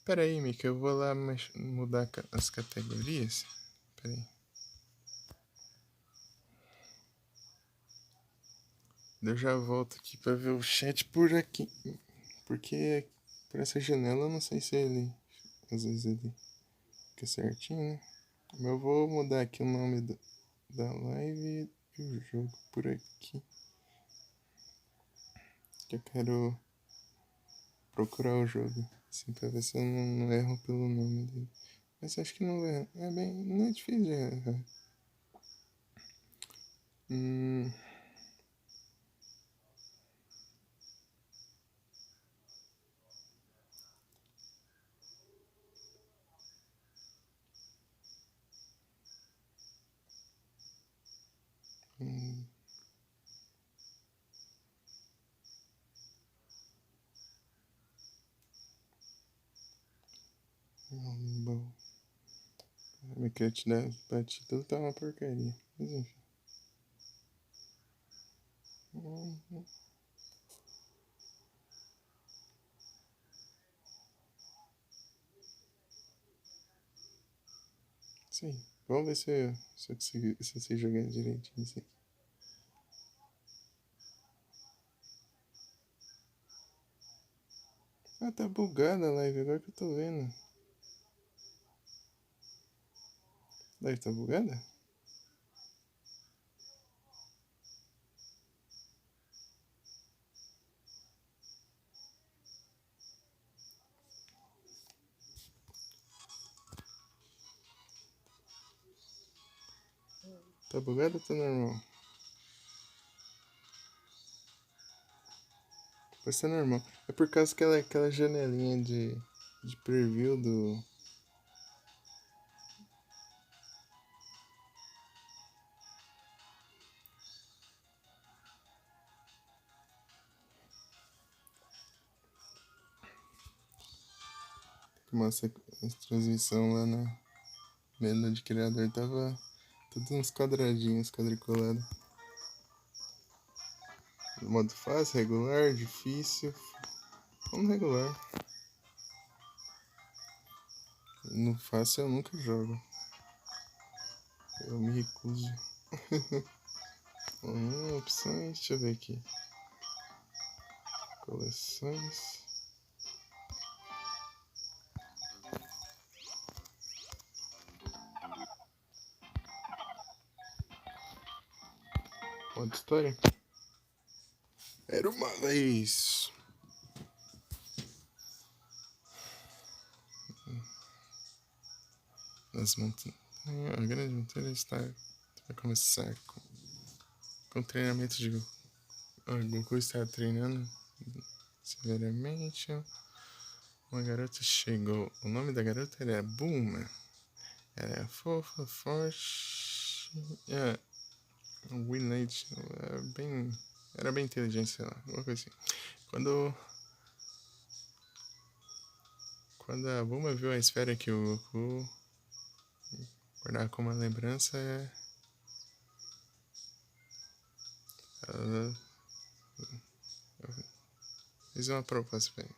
Pera aí, Mika, eu vou lá mudar as categorias. Pera aí. Eu já volto aqui pra ver o chat por aqui. Porque por essa janela eu não sei se ele. Às vezes ele fica certinho, né? Mas eu vou mudar aqui o nome da live e o jogo por aqui. Que eu quero procurar o jogo. Assim, pra ver se eu não erro pelo nome dele. Mas acho que não vai. Não é difícil de errar. Hum, bom. A minha criatividade pra título tá uma porcaria. Mas enfim. Sim. Vamos ver se eu sei jogar direitinho isso aqui. Ah, tá bugada a live agora que eu tô vendo. A live tá bugada? Tá bugada ou tá normal? Vai ser normal. É por causa que aquela janelinha de preview do. Que mostra a transmissão lá na menu de criador. Tava todos uns quadradinhos quadriculados. Modo fácil, regular, difícil. Vamos regular. No fácil eu nunca jogo. Eu me recuso. Opções, deixa eu ver aqui. Coleções. Modo história. Era uma vez. Nas montanhas. A grande montanha está. Vai começar com treinamento de. O Goku está treinando severamente. Uma garota chegou. O nome da garota era Bulma. Ela é fofa, forte. Winnet era bem inteligente, sei lá, alguma coisa assim. Quando a Bulma viu a esfera que o Goku guardava como uma lembrança, ela fez uma proposta pra ele.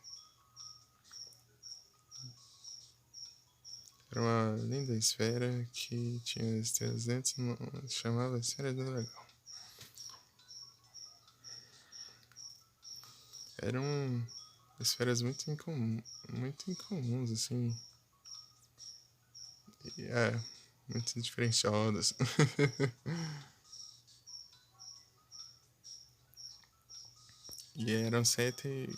Era uma linda esfera que tinha estrelas dentro, chamava Esfera do Dragão. Eram esferas muito incomuns, assim. Muito diferenciadas. E eram 7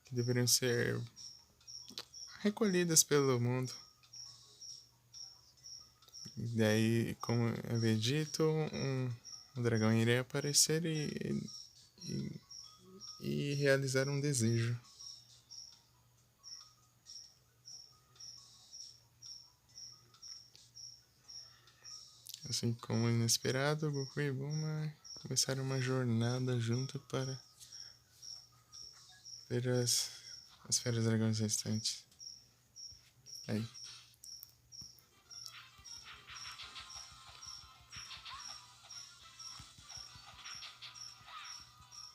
que deveriam ser recolhidas pelo mundo. E daí, como havia dito, um dragão iria aparecer e realizar um desejo. Assim como inesperado, Goku e Bulma começaram uma jornada junto para ver as feras dragões restantes. Aí.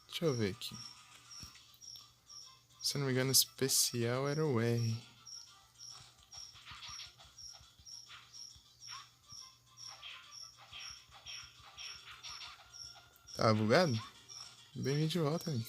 Deixa eu ver aqui. Se não me engano, o especial era o R. Tá bugado? Bem-vindo de volta, amigo.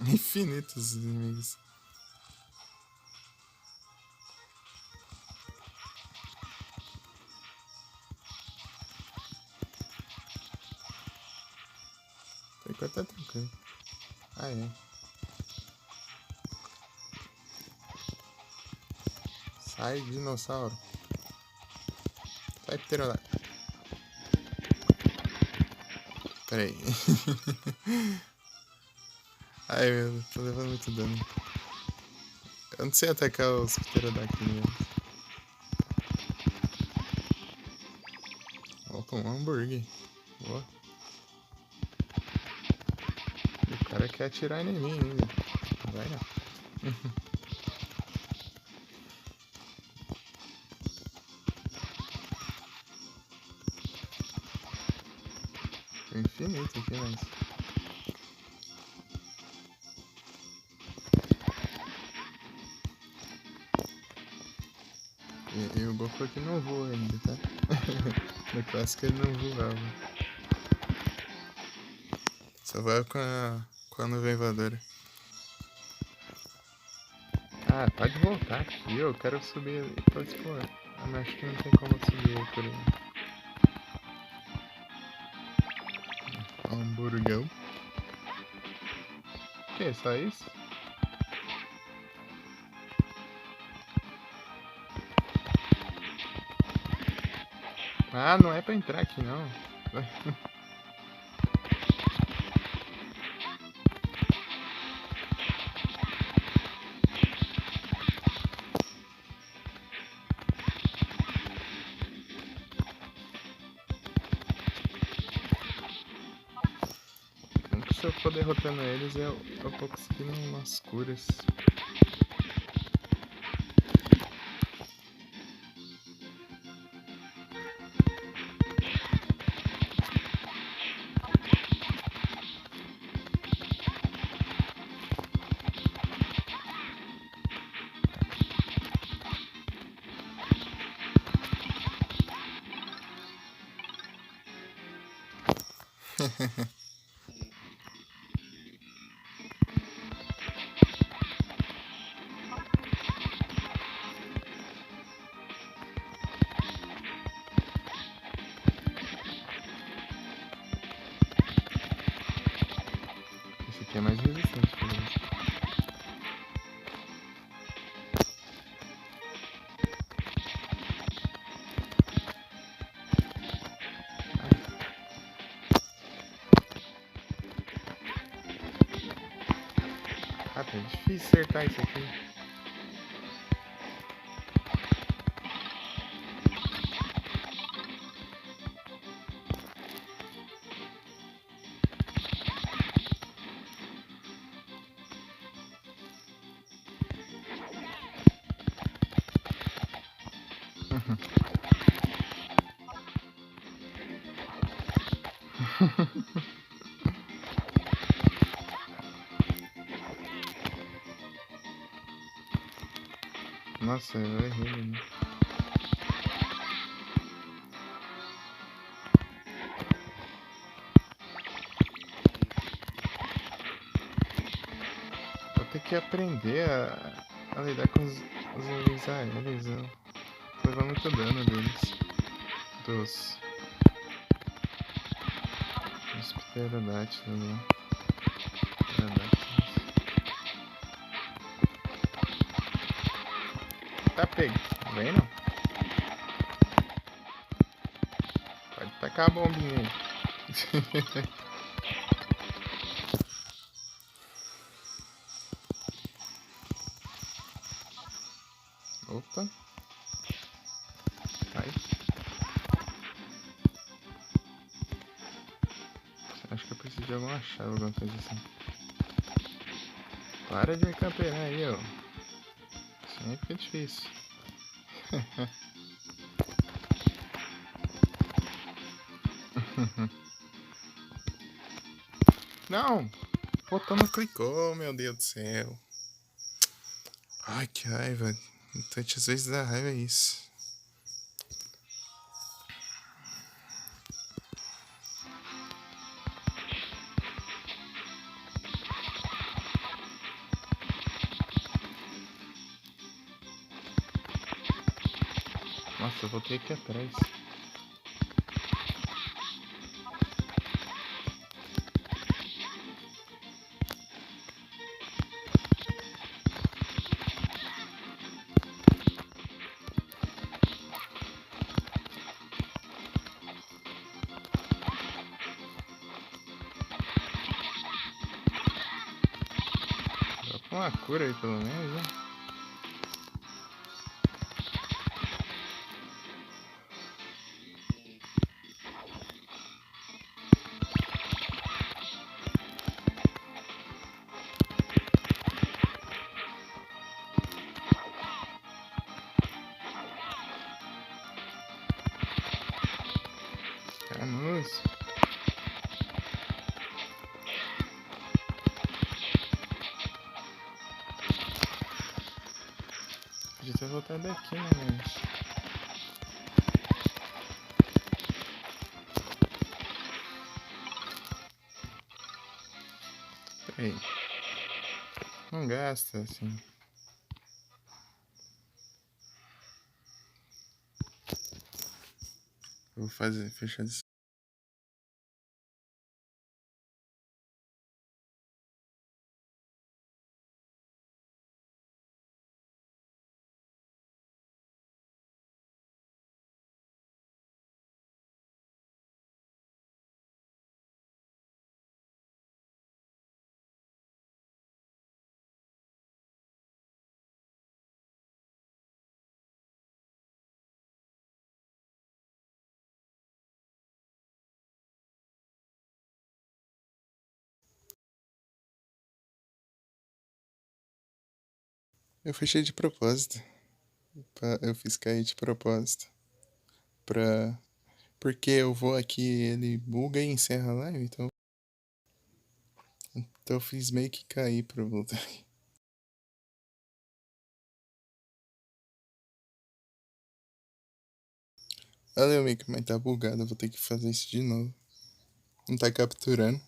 Infinitos inimigos. Por enquanto tá tranquilo. Ah, é. Sai, dinossauro. Sai, pterodáctilo. Peraí. Ai, meu, tô levando muito dano. Eu não sei atacar os pterodáctilos. Opa, um hambúrguer. Boa. O cara quer atirar em mim ainda. Vai não. Tem infinito aqui, mas... E o Goku aqui não voa ainda, tá? No clássico ele não voava. Só vai com a nuvem voadora. Ah, pode voltar aqui, eu quero subir pra explorar. Ah, mas acho que não tem como subir por aí. Hamburgão. O que? Só isso? Ah, não é pra entrar aqui não. Se eu for derrotando eles, eu vou conseguindo umas curas. Esse aqui é mais resistente, pelo menos. Ah, tá difícil acertar isso aqui. Nossa, eu errei, né? Vou ter que aprender a lidar com os inimigos aéreos. Eu tô levando muito dano deles. Dos pterodáctilos, né? Pterodáctilos. Tá pego. Vem não. Pode tacar a bombinha aí. Opa. Vai. Acho que eu preciso de alguma chave, alguma coisa assim. Para de me campear aí, ó. Aí fica difícil. Não! O botão não clicou, meu Deus do céu. Ai, que raiva. Então, às vezes dá raiva isso. Nossa, eu voltei aqui atrás. Uma cura aí, pelo menos, né? Vamos. Podia ter voltado aqui, né, gente? Peraí. Não gasta, assim. Eu vou fazer, fechar isso. Eu fechei de propósito. Eu fiz cair de propósito. Pra... Porque eu vou aqui, ele buga e encerra a live, então eu fiz meio que cair pra voltar. Valeu, amigo, mas tá bugado, eu vou ter que fazer isso de novo. Não tá capturando.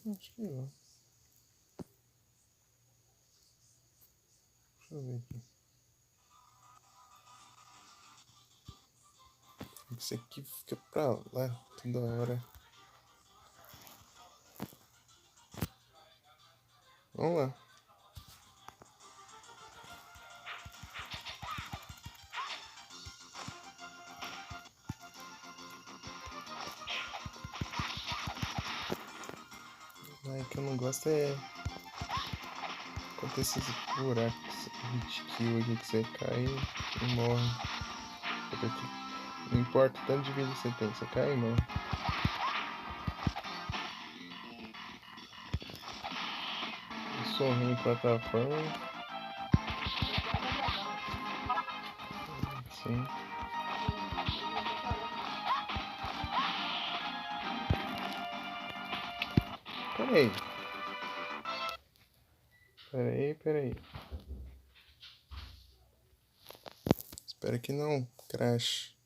Acho que vai. Deixa eu ver aqui. Isso aqui fica pra lá toda hora. Vamos lá. Ai, que eu não gosto é acontecer esses buracos. Hit kill aqui que você cai e morre. Não importa o tanto de vida que você tem, você cai e morre. Eu sou ruim em plataforma. Sim. Peraí. Peraí. Espero que não crash.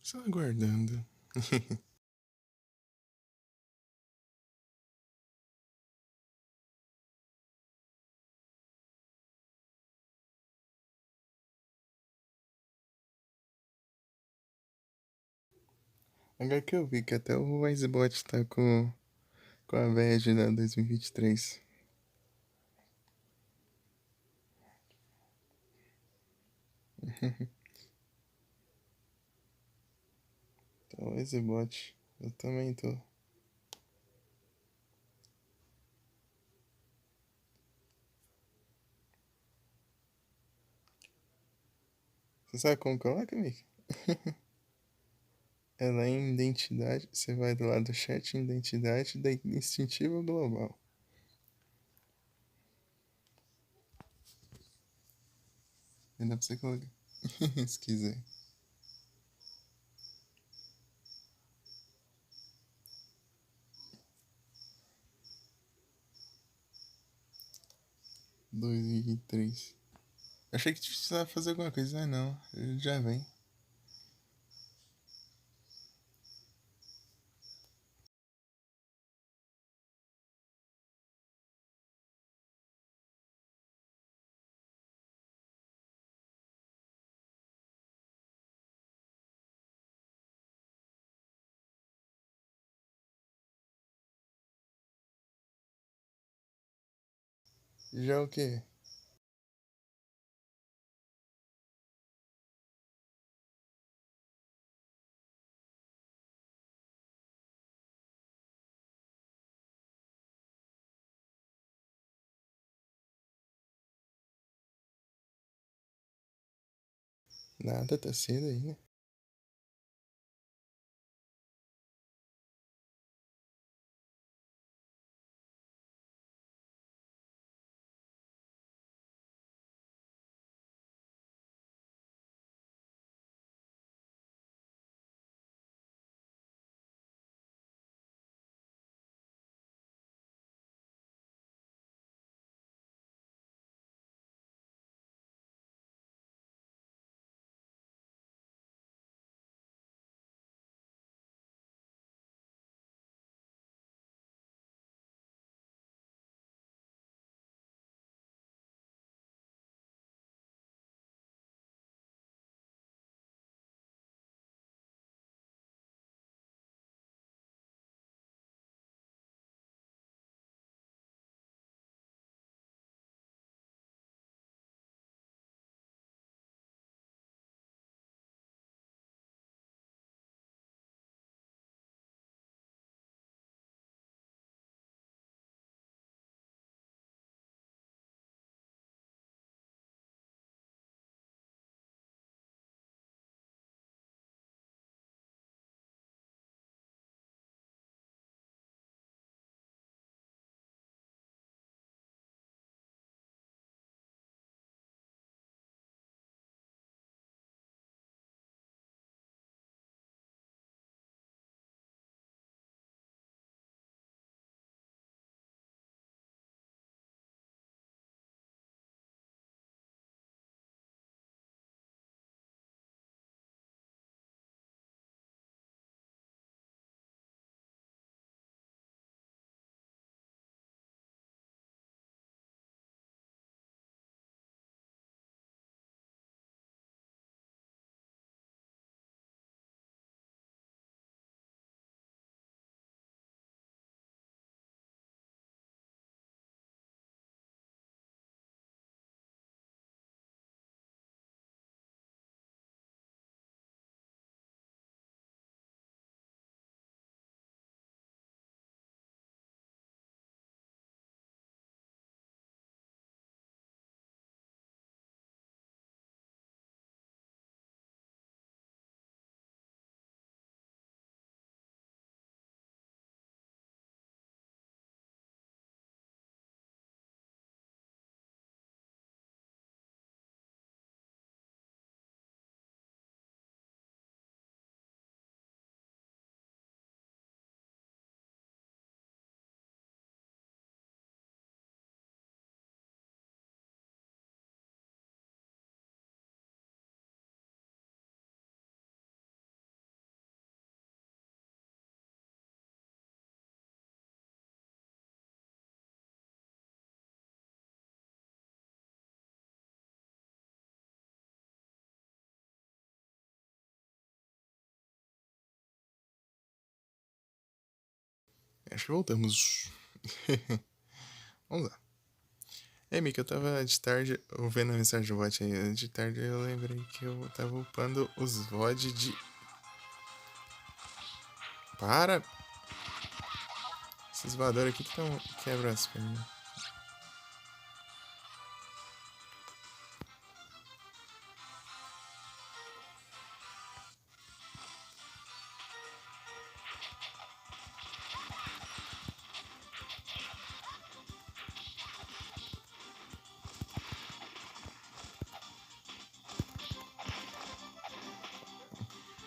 Só aguardando. Agora que eu vi que até o Wisebot tá com a badge da 2023. Então, Wisebot, eu também tô. Você sabe como coloca, Mick? É lá em identidade, você vai do lado do chat, identidade, da instintivo global. Aí dá pra você colocar. Se quiser. Dois e três. Achei que precisava fazer alguma coisa, mas não. Ele já vem. Já o quê? Nada, tá cedo aí, né? Acho que voltamos. Vamos lá. Ei, Mika, eu tava de tarde ouvindo a mensagem do bot aí. De tarde eu lembrei que eu tava upando os VOD de. Para! Esses voadores aqui que tão quebra as pernas.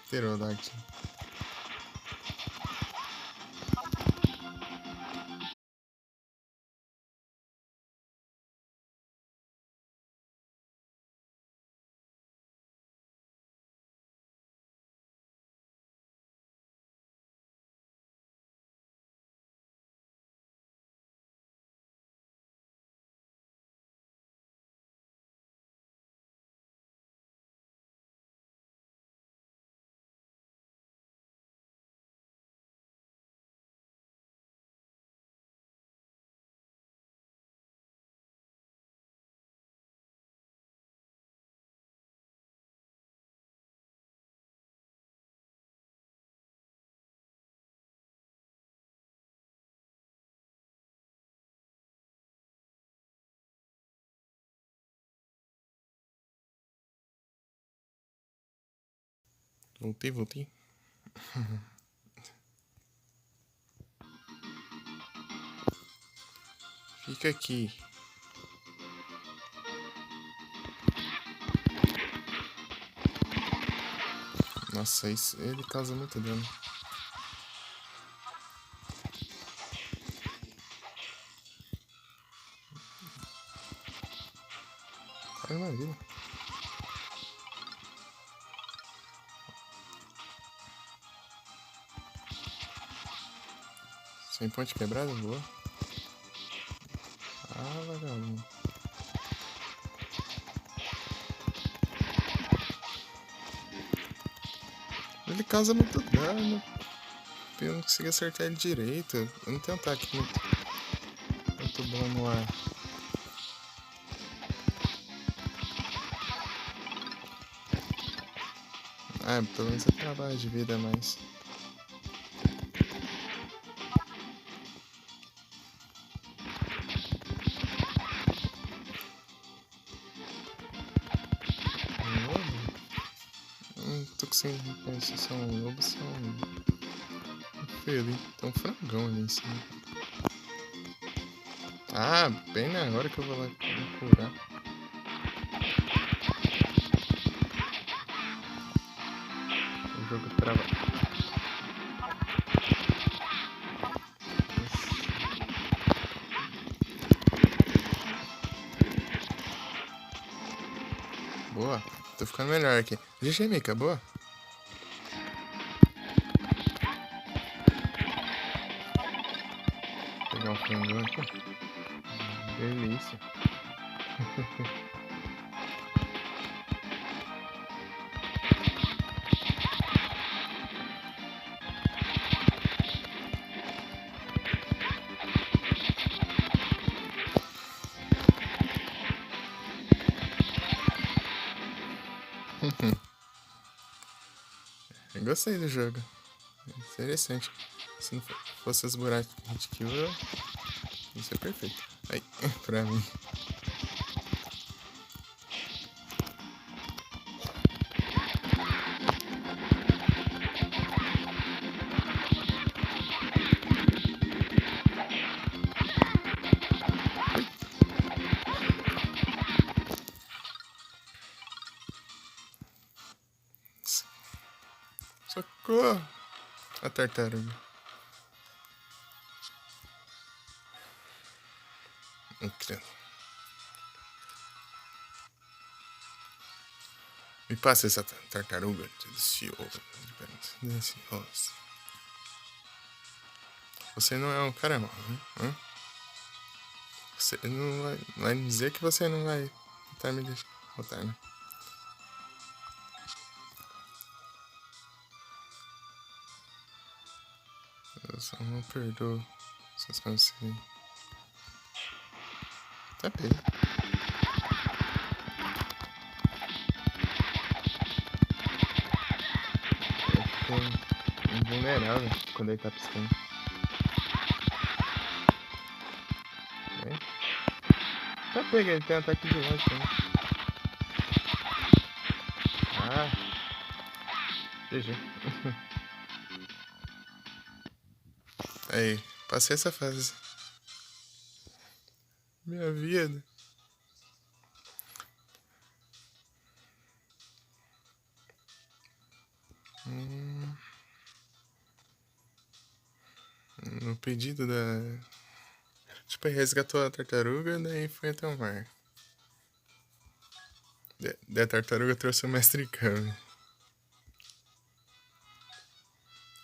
Pterodactyl. Voltei. Fica aqui. Nossa, isso, ele causa muito dano. Quase na vida. Sem ponte quebrada, boa. Ah, vagabundo. Ele causa muito dano. Eu não consegui acertar ele direito. Eu não tenho ataque muito bom no ar. Ah, pelo menos eu trabalho de vida mais. Tô conseguindo reconhecer se é um lobo, se é um feio. Tem um frangão ali em cima. Ah, bem na hora que eu vou lá me curar. O jogo trava. Boa. Tô ficando melhor aqui. GG, Mika, boa. Vou pegar um frangão aqui. Delícia. Eu gostei do jogo. Interessante. Se não fosse os buracos que a gente kill, isso é perfeito. Aí, pra mim. Socorro! A tartaruga. Incrível. Me passa essa tartaruga deliciosa. Deliciosa. Você não é um cara mau, né? Você não vai me dizer que você não vai tentar me deixar botar, né? Eu só não perdoo seus conselhos. Tá bem. Eu fico invulnerável quando ele tá piscando. Tá pega, ele tem ataque de longe também. Ah, GG. Aí, passei essa fase. Minha vida. No pedido da... Tipo, ele resgatou a tartaruga, daí foi até o mar. Da tartaruga trouxe o mestre Kami.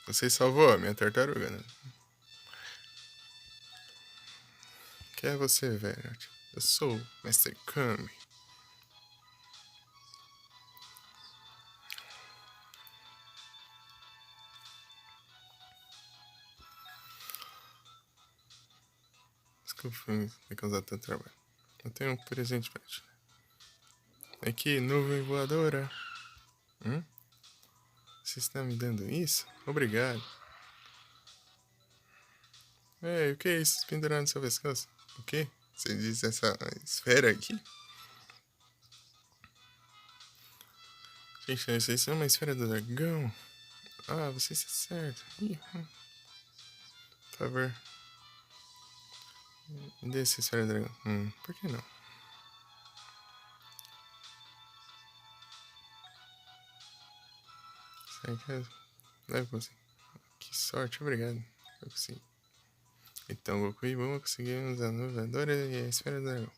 Você salvou a minha tartaruga, né? Quem é você, velho? Eu sou o mestre Kami. Desculpa me causar tanto trabalho. Eu tenho um presente pra ti. Aqui, nuvem voadora. Você está me dando isso? Obrigado. Ei, o que é isso pendurado no seu pescoço? O quê? Você disse essa esfera aqui? Gente, isso é uma esfera do dragão. Ah, você está certo. Por favor. Me dê essa esfera do dragão. Por que não? Sai que leve você. Que sorte, obrigado. Eu consegui. Então, Goku e Bulma conseguimos a nuvem e a esfera do dragão.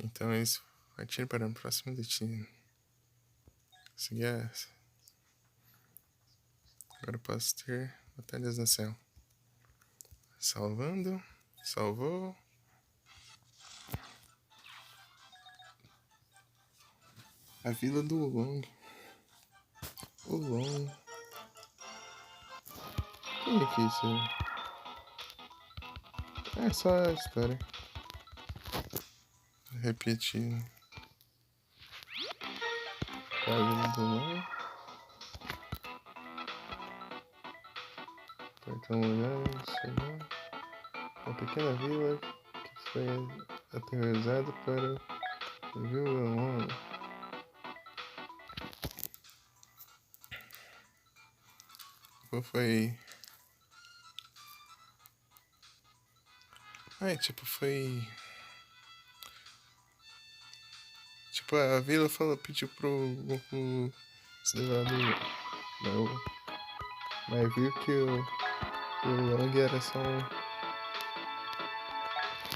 Então é isso. Atire para o próximo destino. Consegui essa. Agora posso ter batalhas no céu. Salvando. Salvou. A vila do Long. O Long. Quem é que é isso? É só a história. Repetindo. A vila do Long. Portão olhando, chegou. Uma pequena vila que foi aterrorizada para o Vila Long. Qual foi? Tipo, foi. Tipo, a vila pediu pro Goku se levar do. Mas viu que o Long era só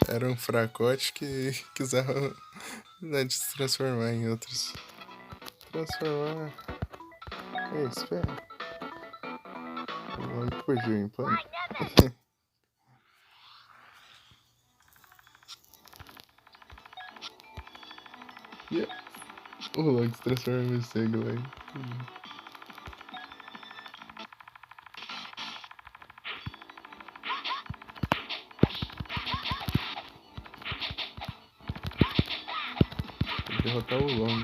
era um fracote que usava de se transformar em outros. Transformar. Ei, espera. O Long fugiu em pânico. O Long se transforma em morcego lá. Tem que derrotar o Long.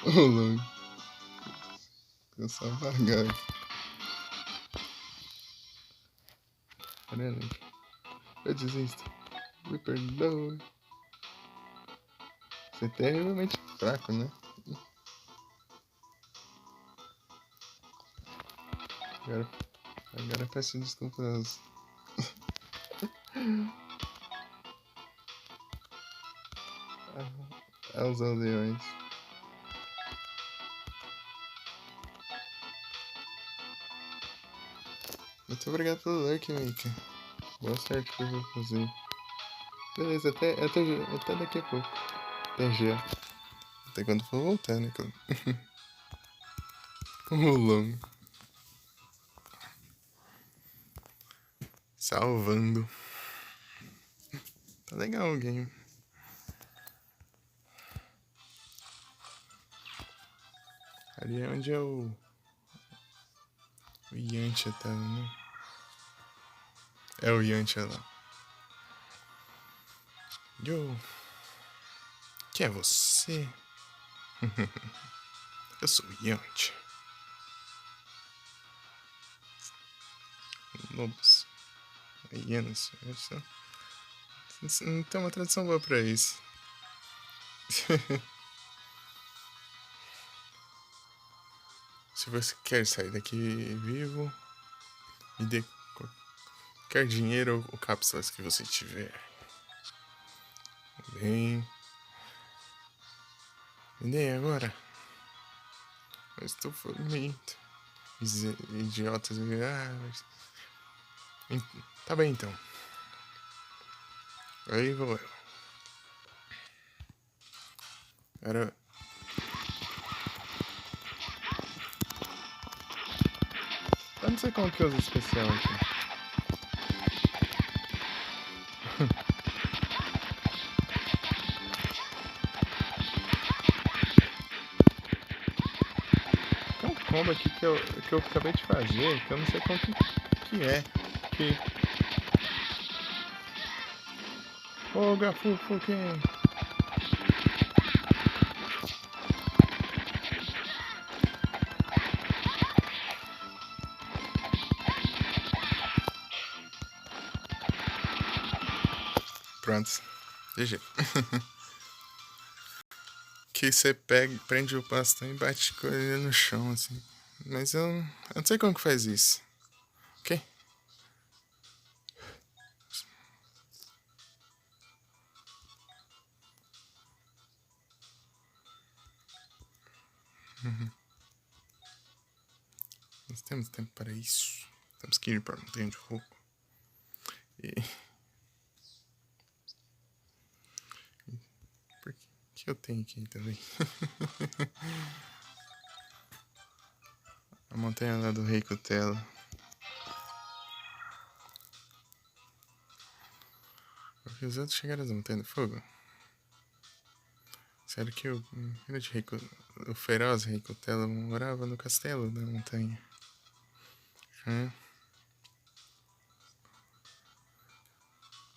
Ô, Long. Eu sou vagabundo. Caramba. Eu desisto. Me perdoe. Você é terrivelmente fraco, né? Agora peço desculpas aos aldeões. Muito obrigado pelo like, Mika. Boa sorte pra você. Beleza, até daqui a pouco. Até já. Até quando for voltar, né? Rolando. Salvando. Tá legal o game. Ali é onde é o Yantia tá, né? É o Yantia lá. Yo. Quem é você? Eu sou o Yantia. Lobos. Hienas. Não tem uma tradução boa pra isso. Se você quer sair daqui vivo, me dê qualquer dinheiro ou cápsulas que você tiver. Bem. Me dê agora. Eu estou faminto. Idiotas. Tá bem então. Aí vou eu. Era. Eu não sei como que usa especial aqui. Tem um combo aqui que eu acabei de fazer, que eu não sei como que é. Ô, Gafufu, quem? Pronto. GG. Que você prende o bastão e bate com ele no chão, assim. Mas eu não sei como que faz isso. Ok? Nós temos tempo para isso. Temos que ir para a montanha de fogo. E... Por que eu tenho aqui também? A montanha lá do Rei Cutela. Porque os outros chegaram às montanhas do fogo. Sério que o grande rei, o feroz Rei Cutela morava no castelo da montanha.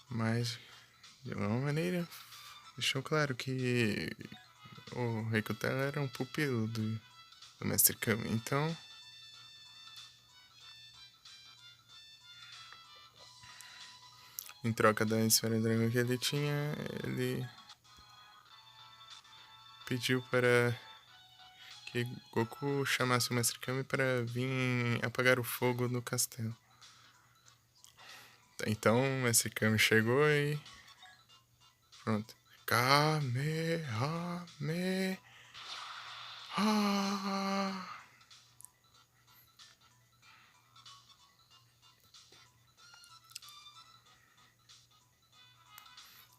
Mas, de alguma maneira, deixou claro que o Rei Cutela era um pupilo do Mestre Kami. Então, em troca da esfera dragão que ele tinha, ele pediu para que Goku chamasse o Mestre Kami para vir apagar o fogo no castelo. Então o Mestre Kami chegou e pronto. Kamehameha.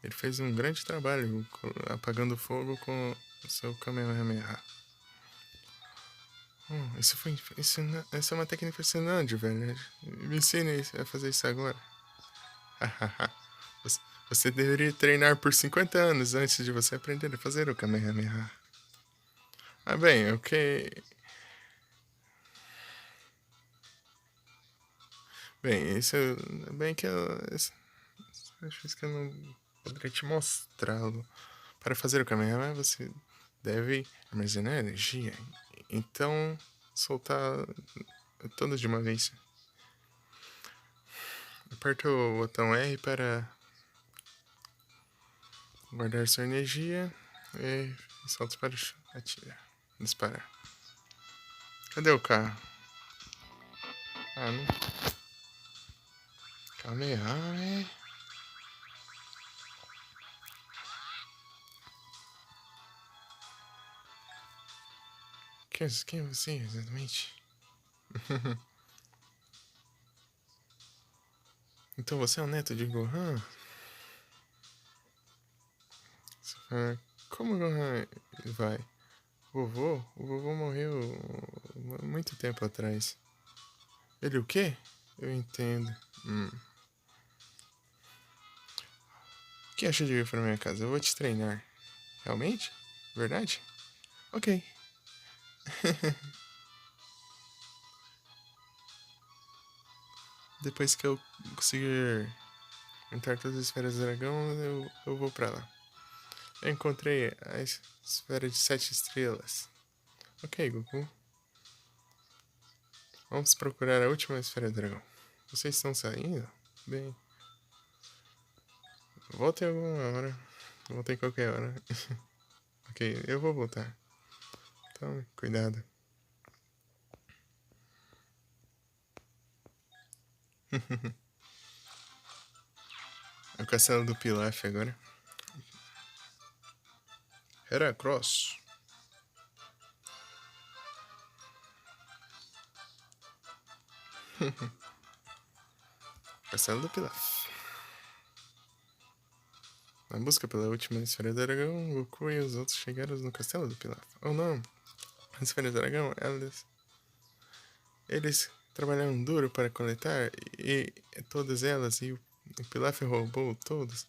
Ele fez um grande trabalho apagando o fogo com o seu Kamehameha. Essa é uma técnica impressionante, velho. Me ensine a fazer isso agora. Você deveria treinar por 50 anos antes de você aprender a fazer o Kamehameha. Ah, bem, ok. Bem, isso. Bem que eu. Acho que eu não poderia te mostrá-lo. Para fazer o Kamehameha, você deve armazenar energia. Então, soltar todas de uma vez. Aperta o botão R para guardar sua energia e solta para atirar. Disparar. Cadê o carro? Ah, não. Kamehameha. Quem é você exatamente? Então você é o neto de Gohan? Como Gohan vai? Vovô? O vovô morreu muito tempo atrás. Ele o quê? Eu entendo. O que acha de vir pra minha casa? Eu vou te treinar. Realmente? Verdade? Ok. Depois que eu conseguir entrar todas as esferas do dragão, eu vou pra lá. Eu encontrei a esfera de 7 estrelas. Ok, Goku. Vamos procurar a última esfera do dragão. Vocês estão saindo? Bem. Voltem alguma hora. Voltem qualquer hora. Ok, eu vou voltar. Então, cuidado. É o castelo do Pilaf agora. Heracross. Castelo do Pilaf. Na busca pela última esfera do dragão, Goku e os outros chegaram no castelo do Pilaf. Oh não! As esferas do dragão, eles trabalharam duro para coletar e todas elas e o Pilaf roubou todas.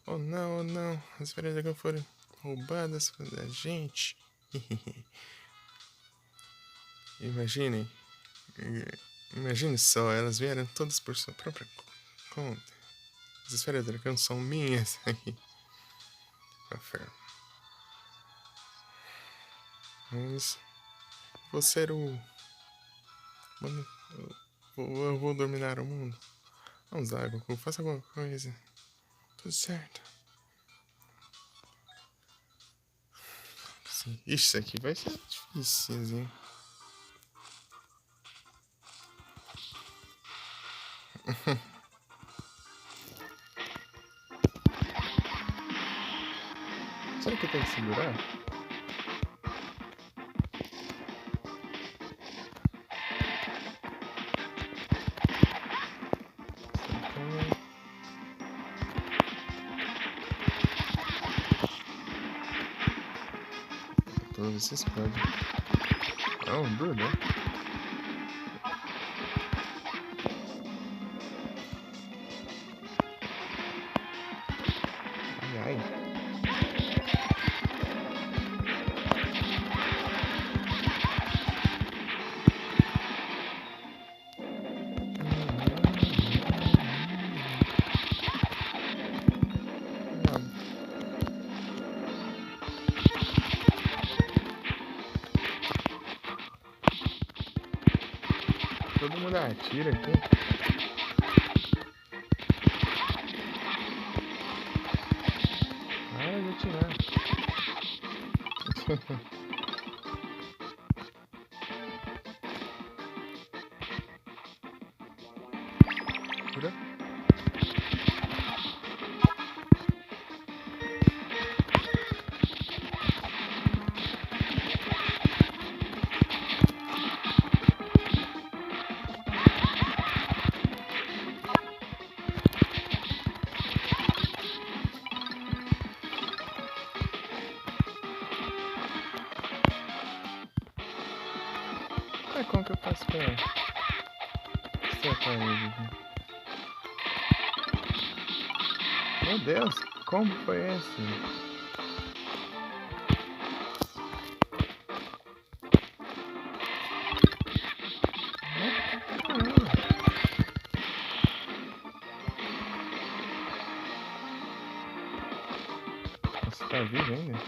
Oh não, oh não! As esferas do dragão foram roubadas da gente. Imaginem. Imagine só, elas vieram todas por sua própria conta. As esferas do dragão são minhas. Mas você era o. Mano, eu vou dominar o mundo. Vamos lá, Goku, faça alguma coisa. Tudo certo. Sim. Ixi, isso aqui vai ser difícil. Será que eu tenho que segurar? Todos vocês podem. Não, duro, né? Ai, ai. Todo mundo atira aqui. Para de atirar. Cura. Como que eu faço pra acertar ele aqui? Meu Deus, como foi esse? Você tá vivo ainda?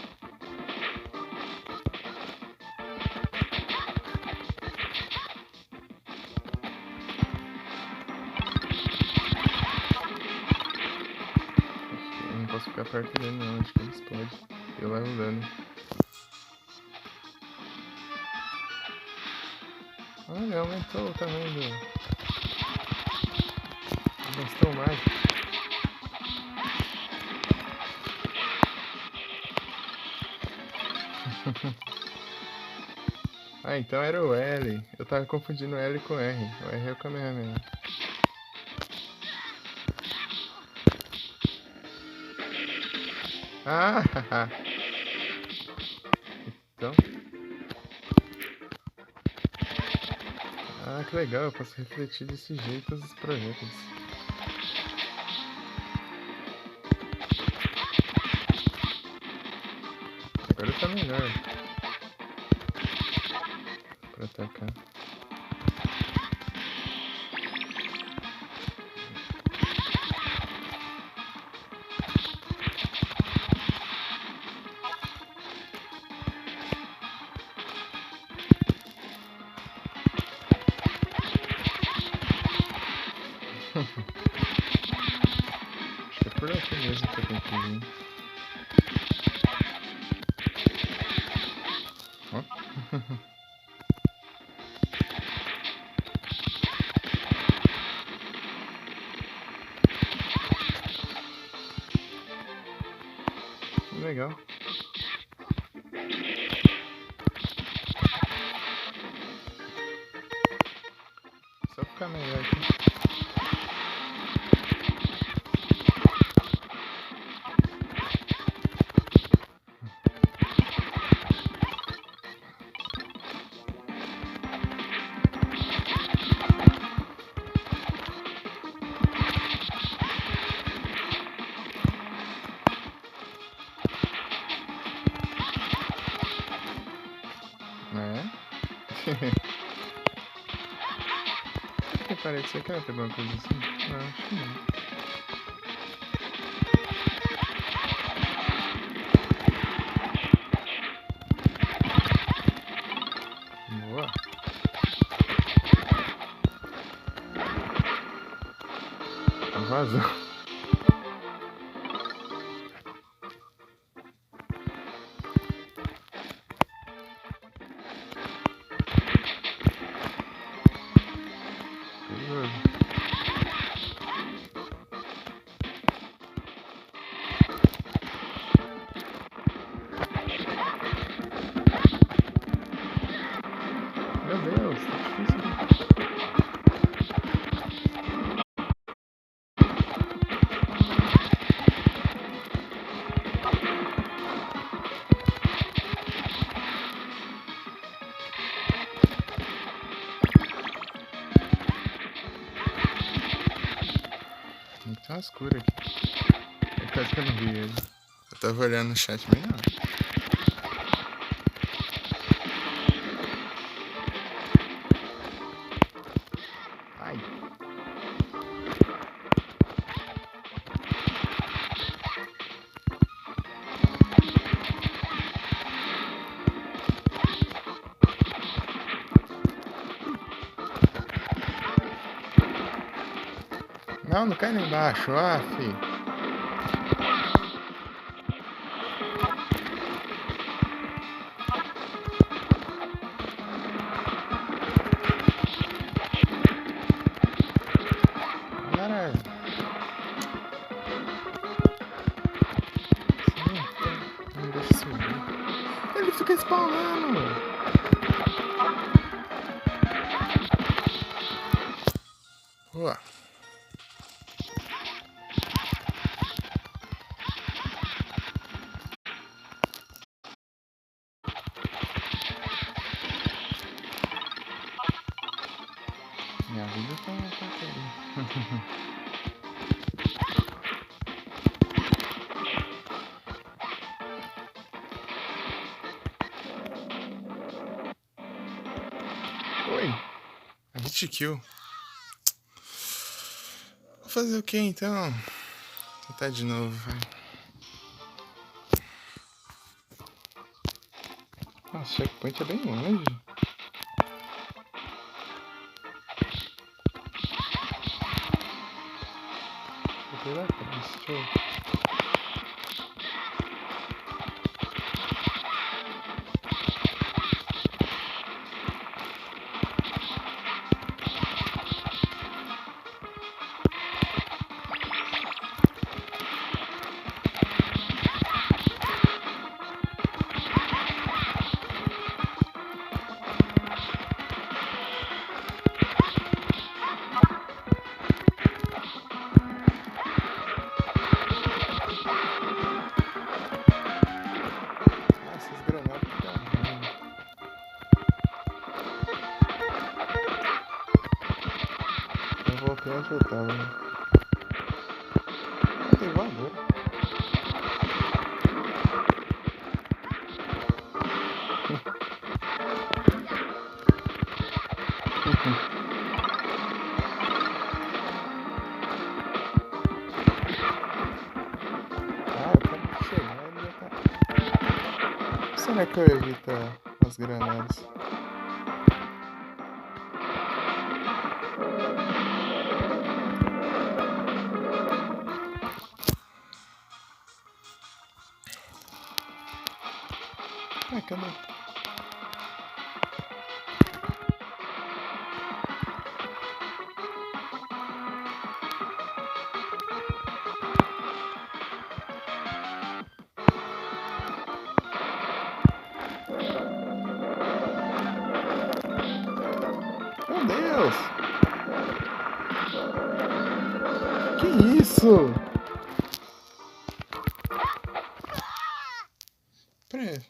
Eu não posso ficar perto dele não, acho que ele explode. Eu levo dano. Olha, aumentou o tamanho do bastão mágico. Ah, então era o L. Eu tava confundindo L com R. O R é o Kamehameha. Ah, então. Ah, que legal, eu posso refletir desse jeito os projetos. Agora tá melhor. Pra atacar. Acho que é por aqui mesmo que eu tenho que vir. Ó. Legal. Só ficar melhor aqui. É? Que parece que você quer ter alguma coisa assim? Não, acho que não. Boa. Vazou. Perigoso. Meu Deus, tá difícil. Tá escuro aqui. É quase que eu não vi ele. Eu tava olhando no chat, mas não. Ai. Não, não cai lá embaixo. Ah, fi. Agora... Não deixa subir. Ele fica spawnando. Boa. Minha vida tá ali. Oi. A hit kill. Vou fazer o que então? Tentar de novo, vai. Nossa, o checkpoint é bem longe. Deixa eu... Tem onde eu tava, né? Ah, tem voadora. Ah, eu quero chegar e ele já tá. Será que eu evito as granadas? Ah, cadê? Meu Deus! Que isso? Peraí.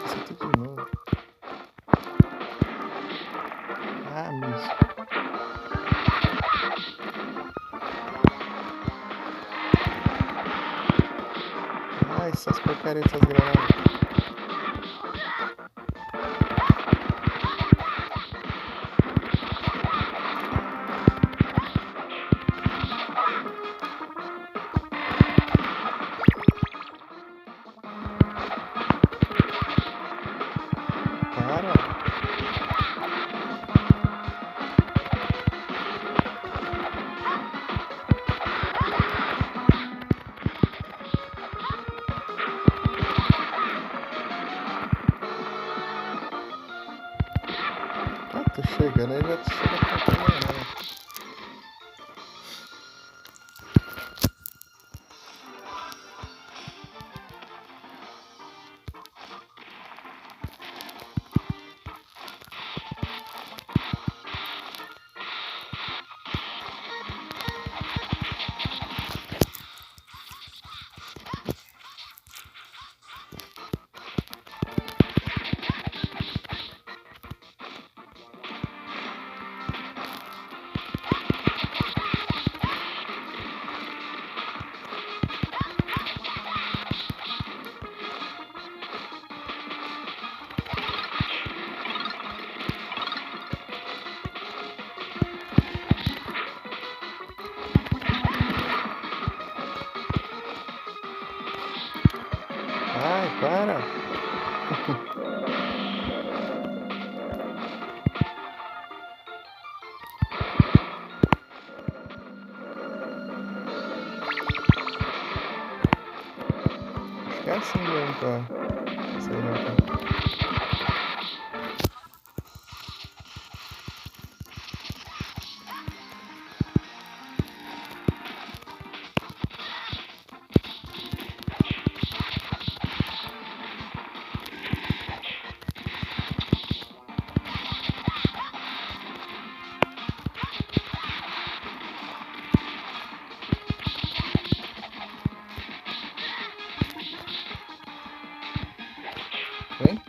Isso tudo de novo. Ah, mijo. Ai, essas porcarias, essas granadas. Para. Ah, tô chegando aí, já tô chegando com a granada. Ai, para. Acho que é assim mesmo pra sair daqui. Vem?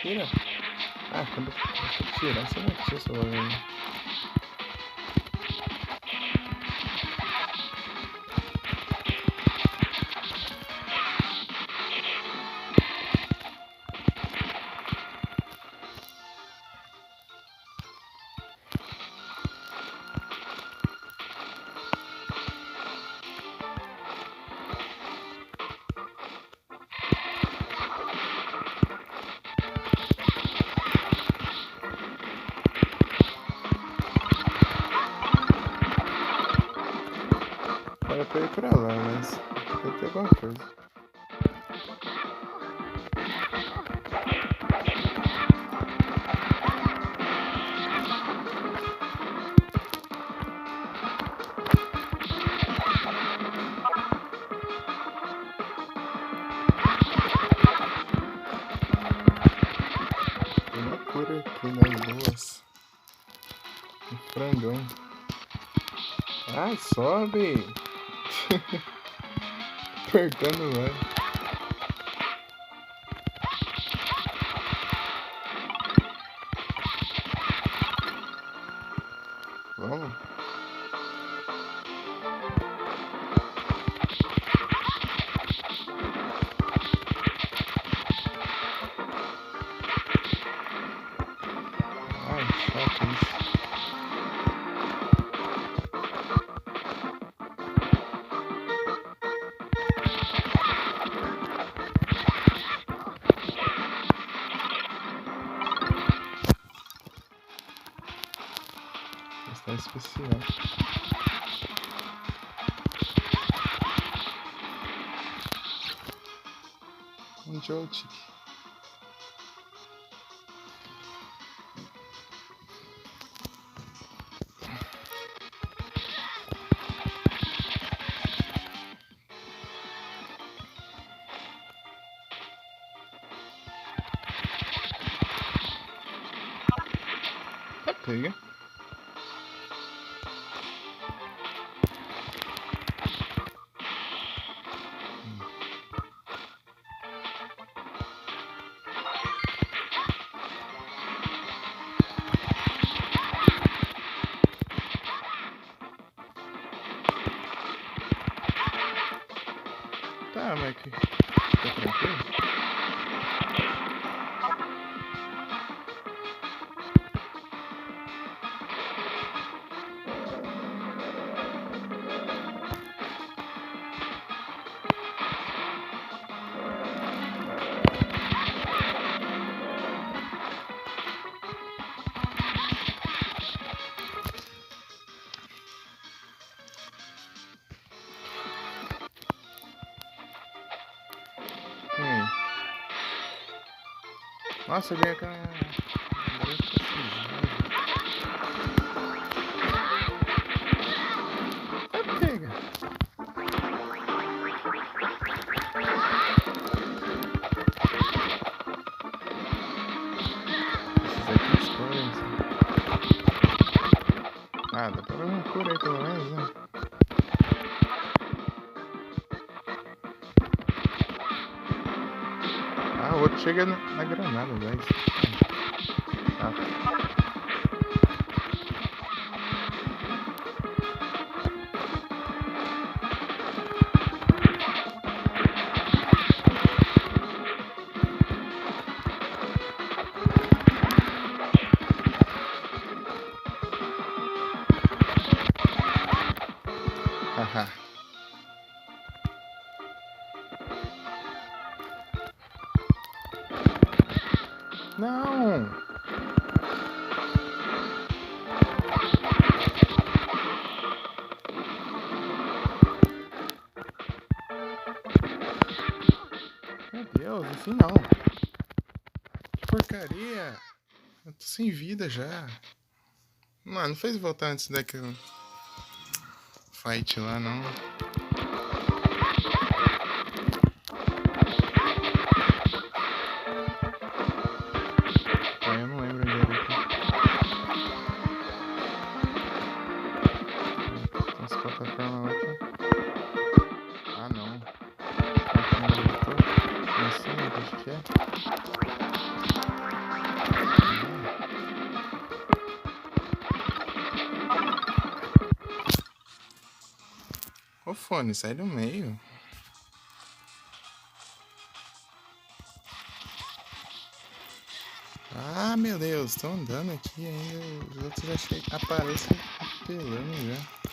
Tira. Ah, quando eu tirar, você não tira essa bagulho. Era pra eu ir pra lá, mas deve ter alguma coisa. Tem uma cura aqui nas duas. Um frangão. Ai, sobe! apertando, velho. Vamos. Ai, chato isso. Está especial. Um joystick. Pega. Tá, mas que... Tá tranquilo? Nossa, eu vi aquela... Pega. Esses aqui escolhem. Ah, dá pra ver uma cor aí pelo menos, né? Ah, o outro chega na granada, velho. Ah. Haha. Não! Meu Deus, assim não. Que porcaria! Eu tô sem vida já. Mano, não fez voltar antes daquele fight lá, não. Eu não lembro onde era aqui. Tem essa plataforma lá aqui. Ah, não. Aqui não voltou. Em cima, acho que é. Ô fone, sai do meio. Ah, meu Deus, tô andando aqui ainda. Os outros já chegam. Aparecem apelando já.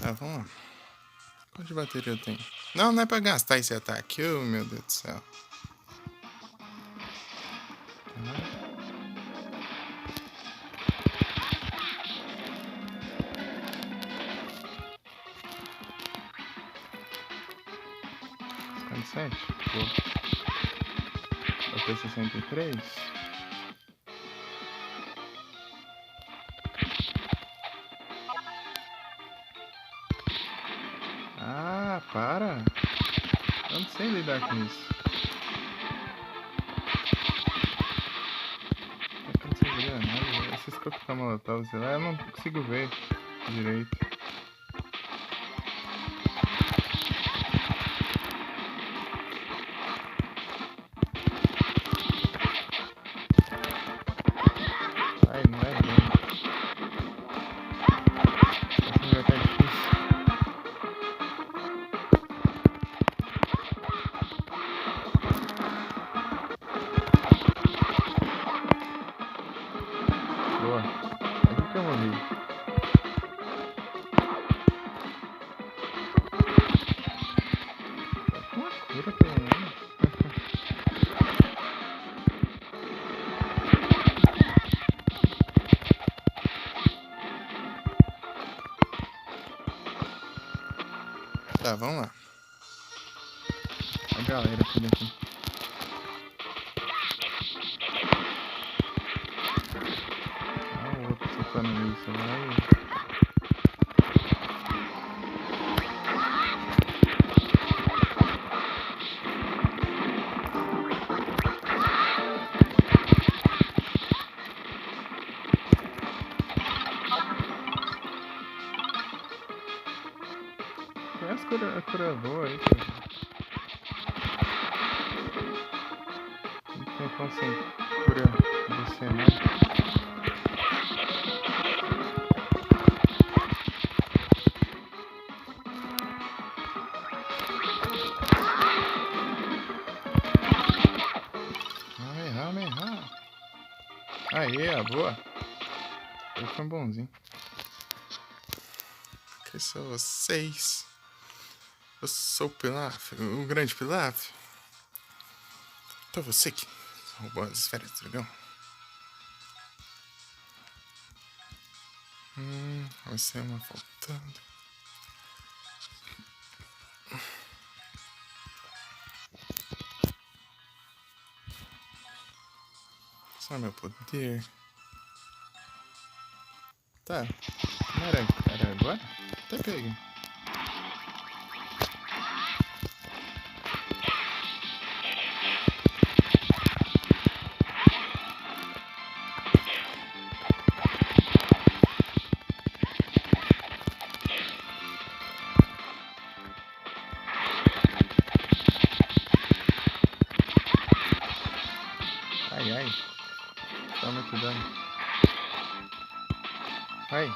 Tá, vamos lá. Quanto de bateria eu tenho? Não, não é pra gastar esse ataque. Oh, meu Deus do céu. 67? Vou ter 63? Ah, para! Eu não sei lidar com isso. Eu não sei lidar nada. Esses coquetel molotov, sei lá, eu não consigo ver direito. Ai, não é bem. Assim vai estar difícil. Boa. Aqui que eu morri. Uma cura pelo menos. Tá, vamos lá. A galera tudo aqui. Ah, o outro soltando isso lá. Conhece a cura boa aí, cara? Não tem como sem cura você não. Vamos errar. Aê, boa. Ele foi bonzinho. Que são vocês? Eu sou o Pilaf, o grande Pilaf. Então você que roubou as esferas do dragão. Vai ser uma faltando. Só meu poder. Tá. Não era agora? Até peguei. Ai. Toma muito dano. Ai.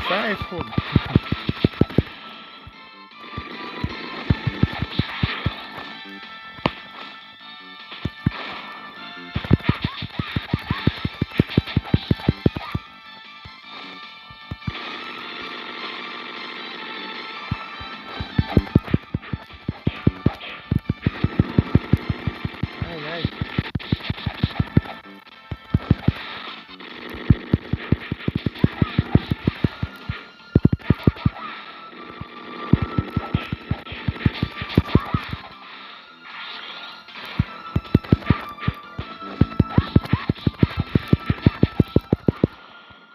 Sai, fogo. Ai.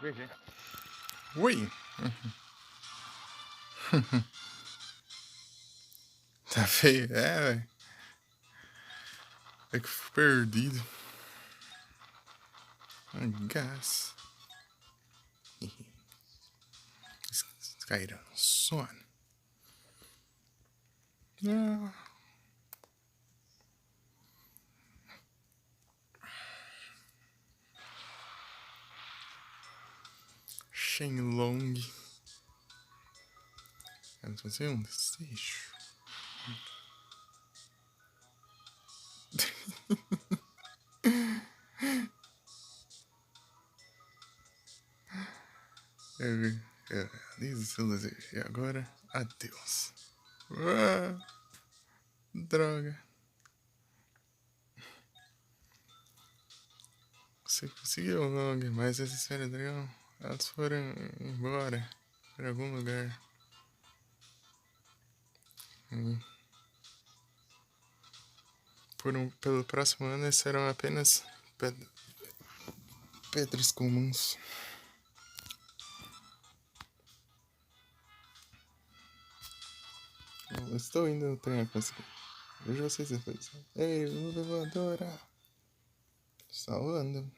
GG. Ui. Tá feio, velho. É que fui perdido. Gás. Caíram. Sono. Shenlong. Vamos fazer um desejo. Eu realizo seu desejo. E agora, adeus. Droga. Você conseguiu, Long, mas essa esfera dragão, elas foram embora para algum lugar. Pelo próximo ano serão apenas pedras comuns. Eu estou indo treinar com esse. Vejo vocês depois. Ei, nuvem voadora! Salvando.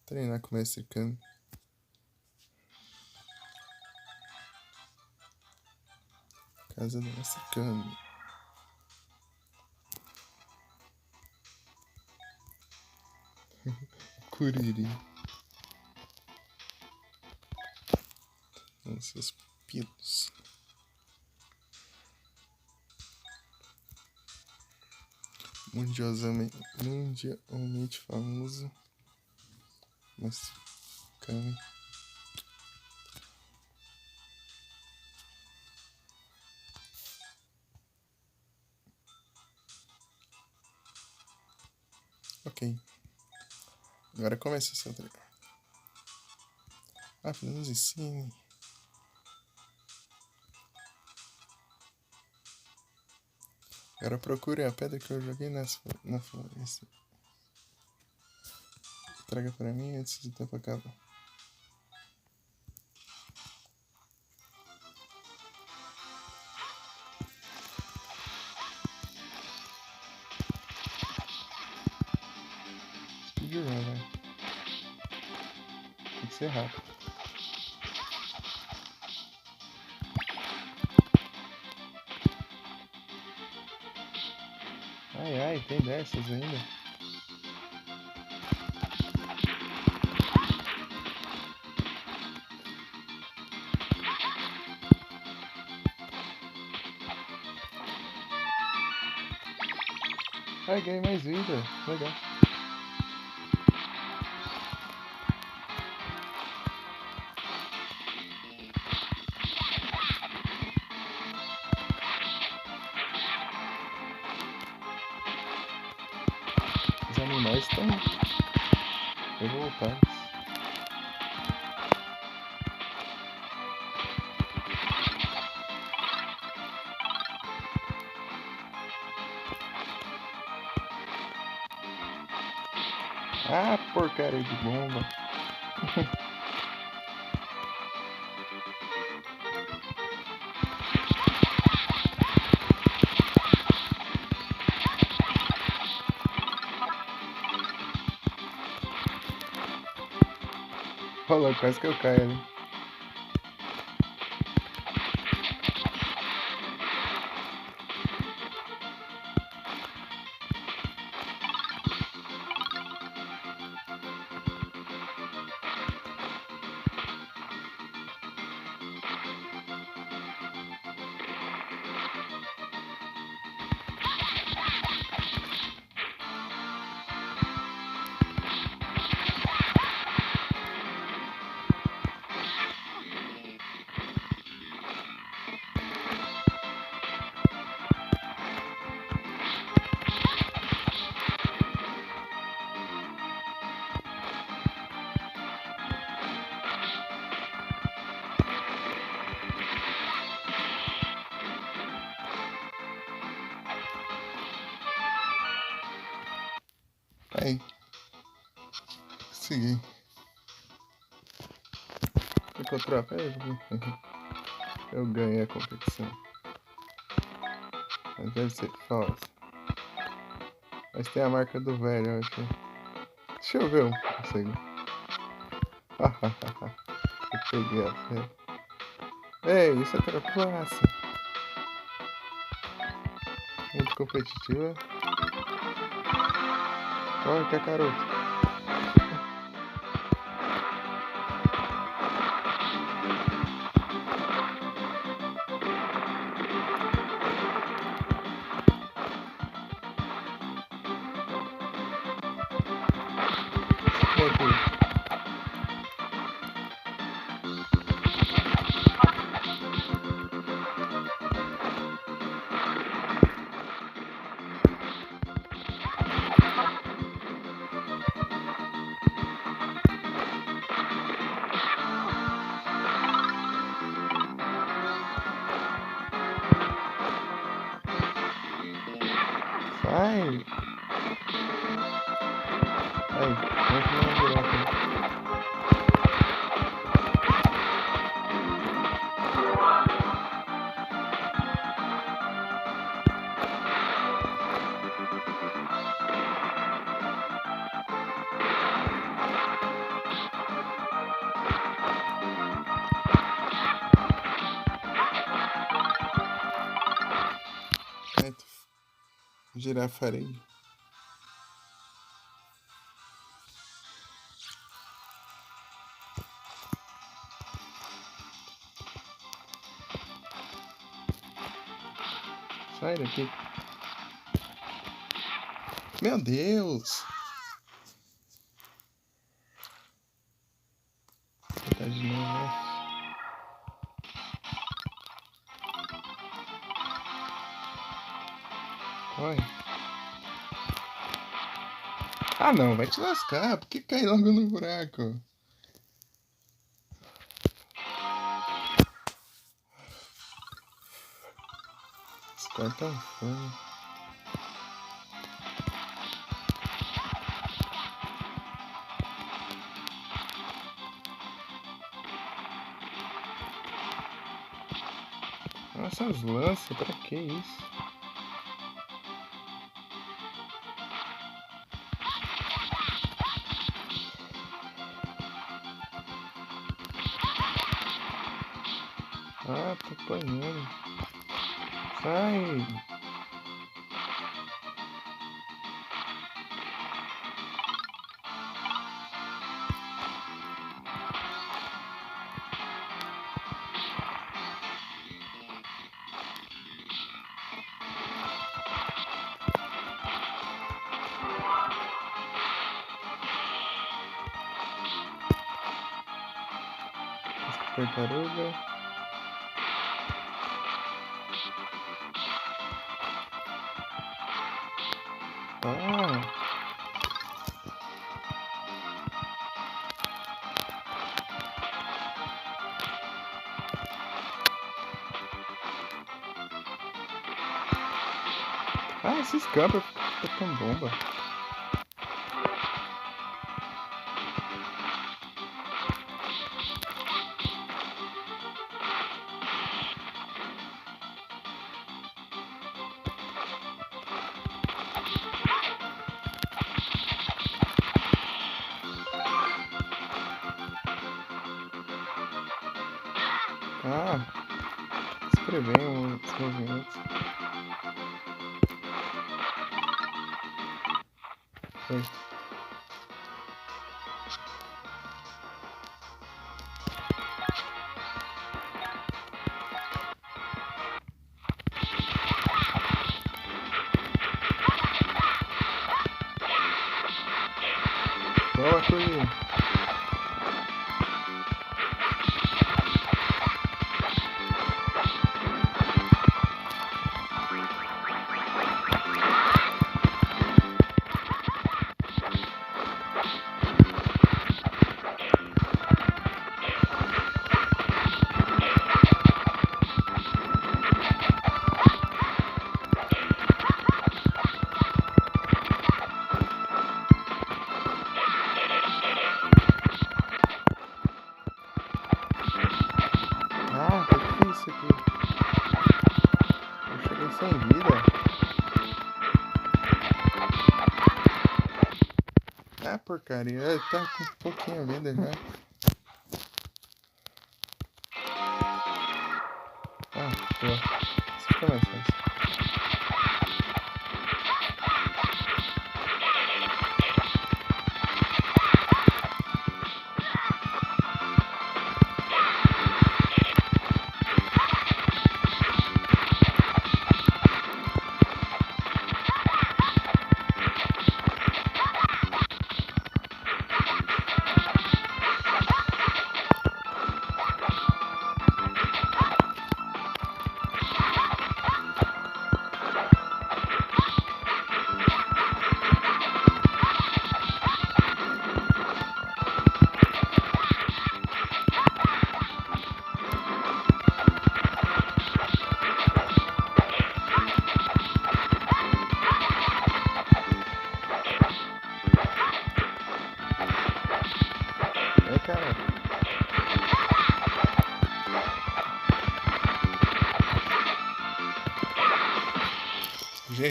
Treinar com o Mestre Kami. Casa do Mestre Kami. Kuriri. Com seus pilos. Mundialmente famoso. Mestre Kami. Ok. Agora começa o seu treino. Nos ensine. Agora procure a pedra que eu joguei na floresta. Traga para mim antes do tempo acabar. Speedrun, velho. Tem que ser rápido. Ai, tem dessas ainda. Ai, ganhei mais vida. Legal. Os animais estão revoltados. Ah, porcaria de bomba. Olha, quase que eu caio ali. Aí. Consegui. Encontrou a pedra? Eu ganhei a competição. Mas deve ser falso. Mas tem a marca do velho, eu acho. Deixa eu ver um consigo. Eu peguei a pedra. Ei, isso é trapaça. Muito competitiva. Olha que caroto. Ai! Ai, vamos comer uma girafa. Ai, girafarinho. Sai daqui. Meu Deus! Tá de novo, né? Corre. Ah não, vai te lascar. Por que cair logo no buraco? Esse cara tá fome. Nossa, as lanças, pra que isso? Ah, tô apanhando. Sai! Tartaruga. Ah! Ah, esses cabras ficam bomba. Ah, escrevendo os movimentos. Foi. Toma, coelhinho. Ah, tá difícil aqui. Eu cheguei sem vida. Ah, porcaria. Tá com um pouquinho vida já. Ah, boa. Isso fica mais fácil.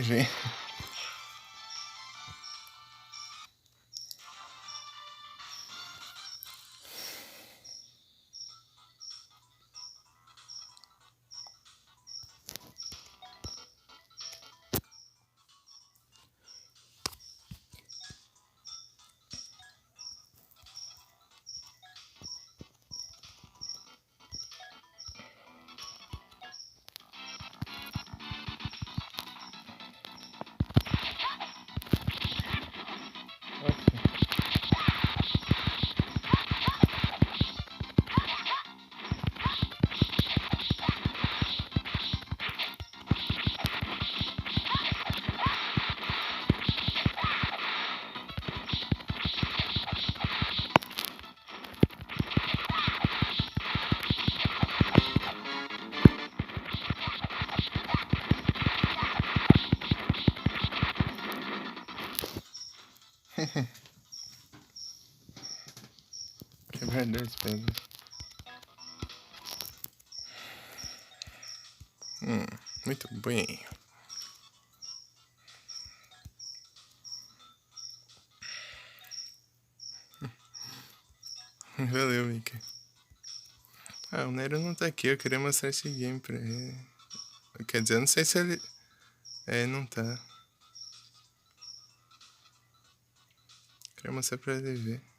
GG. Quebrar 2 pedras. Muito bem. Valeu, Mika. O Nero não tá aqui, eu queria mostrar esse game pra ele. Quer dizer, eu não sei se ele... não tá. Queria mostrar pra ele ver.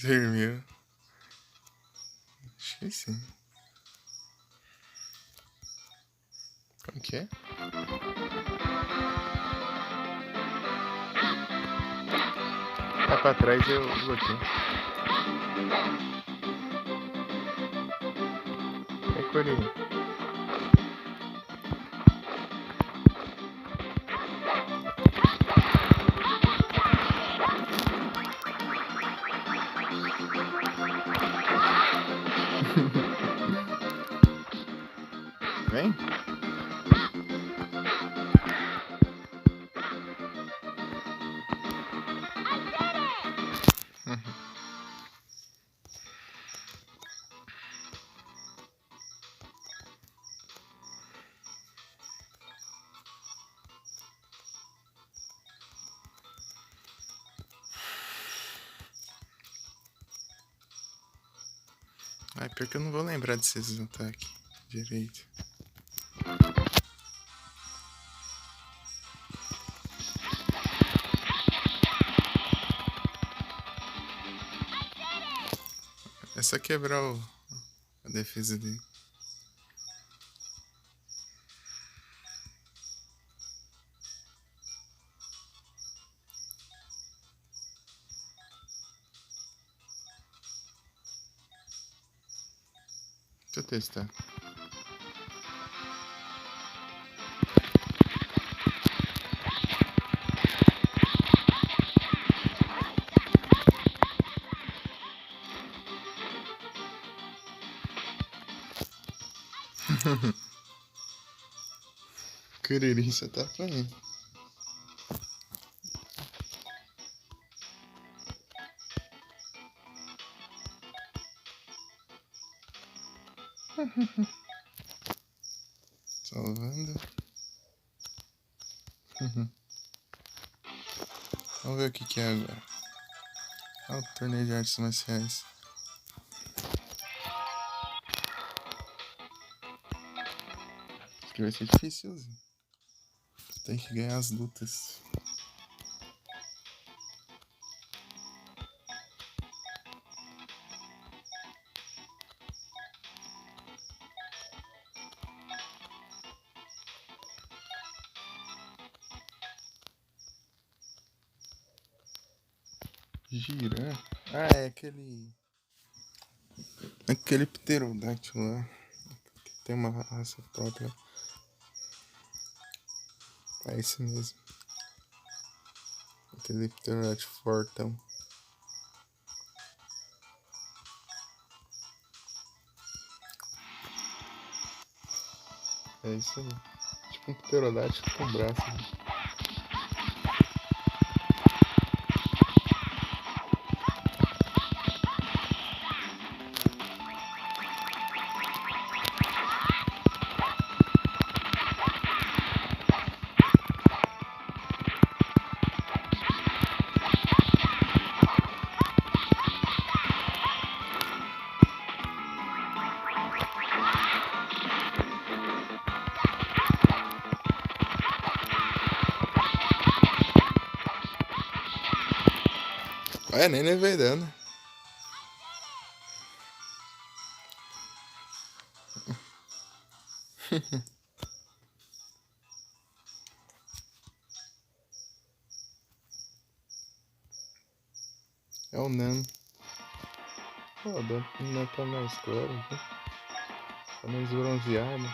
Dormiu. Acho que sim. Como que é? Tá pra trás eu bloqueio. É Corinha. Vem? Pior que eu não vou lembrar desses ataques direito. É só quebrar a defesa dele. Deixa eu testar. Curirim, você tá apanhando. Salvando. Vamos ver o que é agora. O torneio de artes marciais. Acho que vai ser difícilzinho. Tem que ganhar as lutas. Girã? Ah, é aquele. Aquele pterodáctilo lá. Que tem uma raça própria. É esse mesmo. Aquele pterodáctilo fortão. É isso aí. Tipo um pterodáctilo com braço. Né? Olha, nem levei dano. É o Nano. Pô, não tá mais claro aqui. Tá mais bronzeado.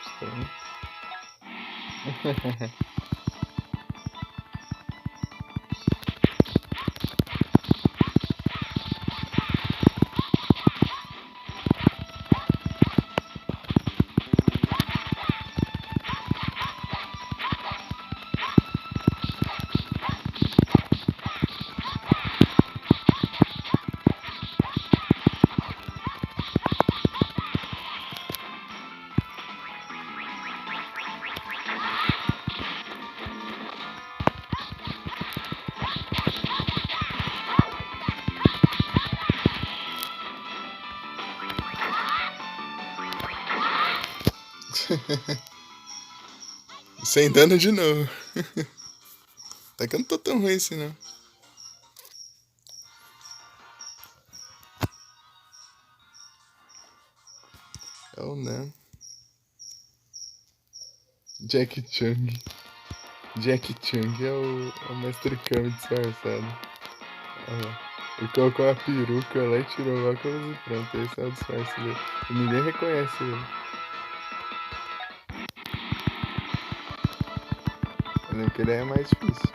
Estranho. Sem dano de novo. Até que eu não tô tão ruim assim, não. É o Nan. Jack Chung. Jack Chung é o mestre Kami disfarçado. Ele colocou a peruca lá e tirou o óculos e pronto. Esse é o disfarce dele. E ninguém reconhece ele. Eu lembro que ele é mais difícil.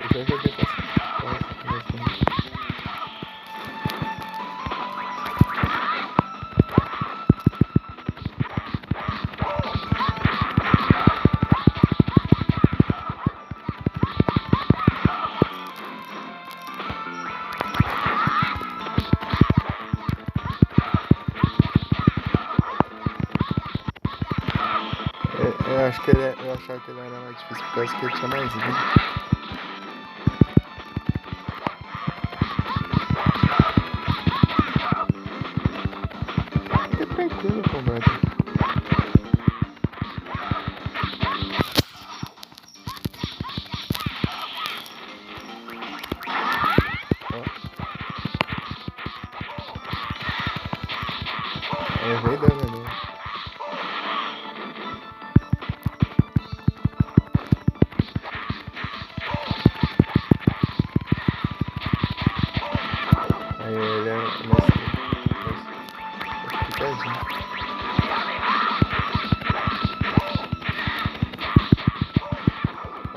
Eu já joguei bastante. Eu achava que ele era mais difícil por causa que ele tinha mais vida. É tranquilo o combate. É, veio dano ali. Aí ele é picadinho.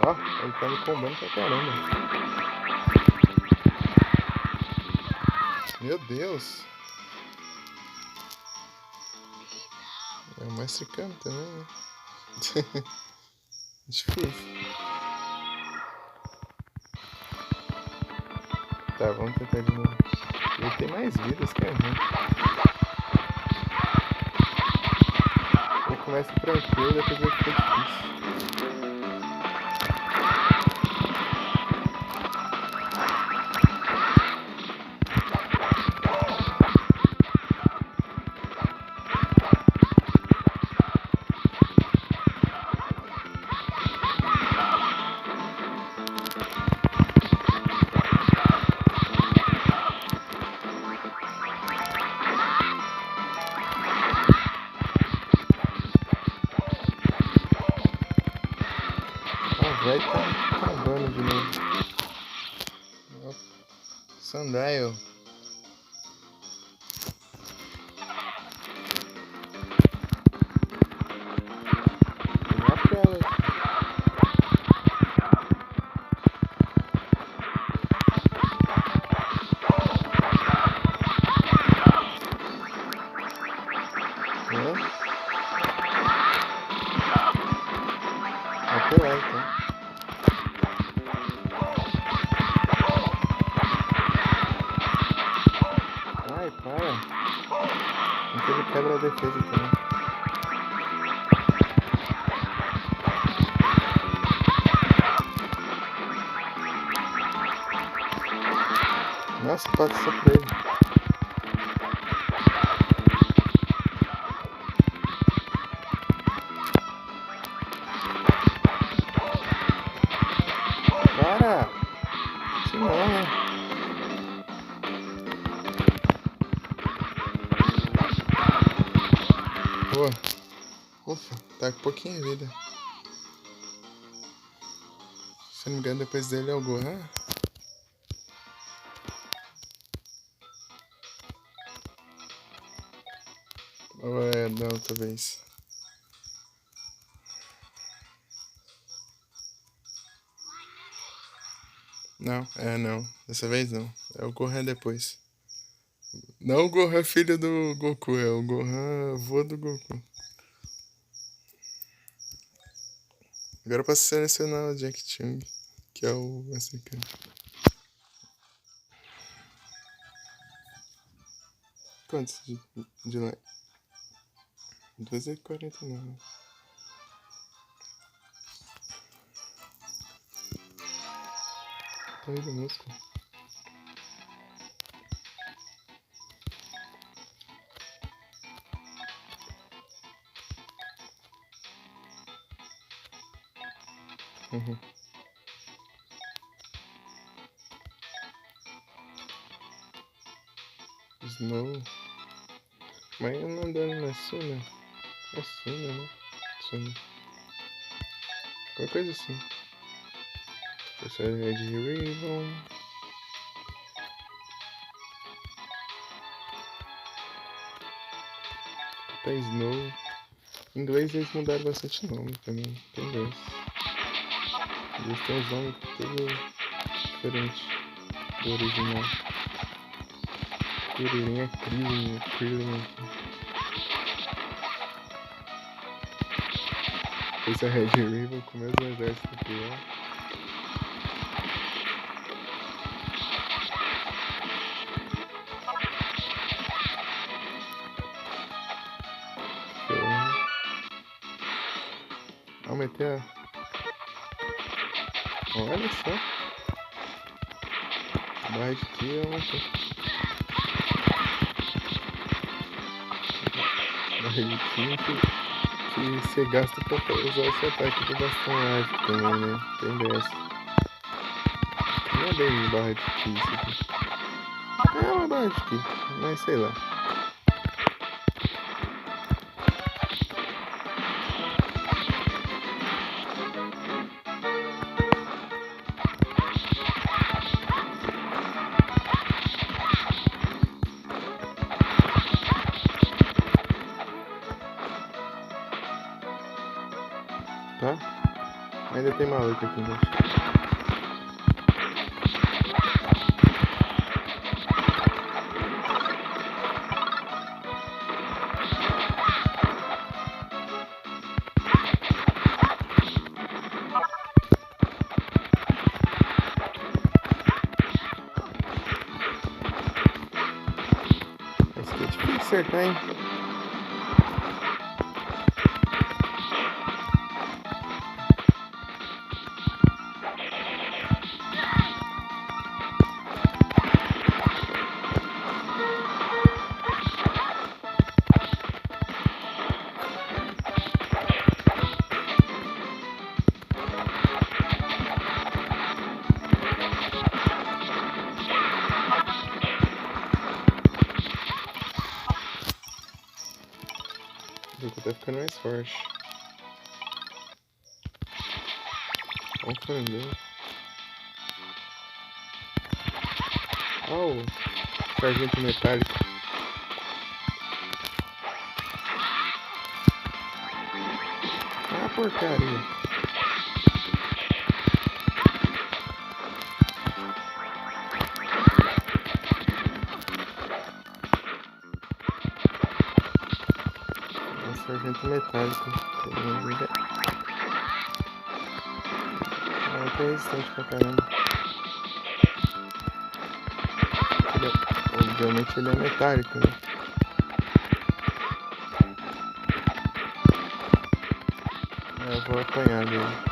Ó, ele tá me combando pra caramba. Meu Deus. É o mestre Kami também, né? Difícil. Tá, vamos tentar de novo. Ele tem mais vidas que a gente. Ele começa tranquilo, depois vai ficar difícil. Vai tá acabando de novo. Sundial. Até lá então. Ai, para. Então ele quebra a defesa também. Nossa, pode ser pra ele. Para! Se não, né? Boa. Ufa, tá com pouquinho vida. Se não me engano, depois dele é o Gohan. Ou é da outra vez? Não, não. Dessa vez não. É o Gohan depois. Não o Gohan filho do Goku, é o Gohan avô do Goku. Agora eu posso selecionar o Jack Chung, que é o africano. Quantos de like? 2,49. Tamanho do músculo. Snow. Mas eu não dando na Suna. É Suna, né? Suna. Qualquer coisa assim. Essa é Red Ribbon. Tá Snow. Em inglês eles mudaram bastante nome também. Tem dois. Eles têm os nomes tudo diferentes do original. Kuririn é Krillin. Esse é Red Ribbon com o mesmo exército que eu. Aumentei. Olha só. Barra de ki eu aumentei. Barra de ki que você gasta pra usar esse ataque do bastão mágico também, né? Tem dessa. Não é bem barra de ki isso aqui. É uma barra de ki, mas sei lá. Tá? Ainda tem maluco aqui embaixo. Esse aqui é difícil acertar, hein? O Goku tá ficando mais forte. Ó o frango. Ó o sargento metálico. Ah, porcaria. É o sargento metálico. É muito resistente pra caramba. Obviamente ele é metálico, né? Eu vou apanhar dele.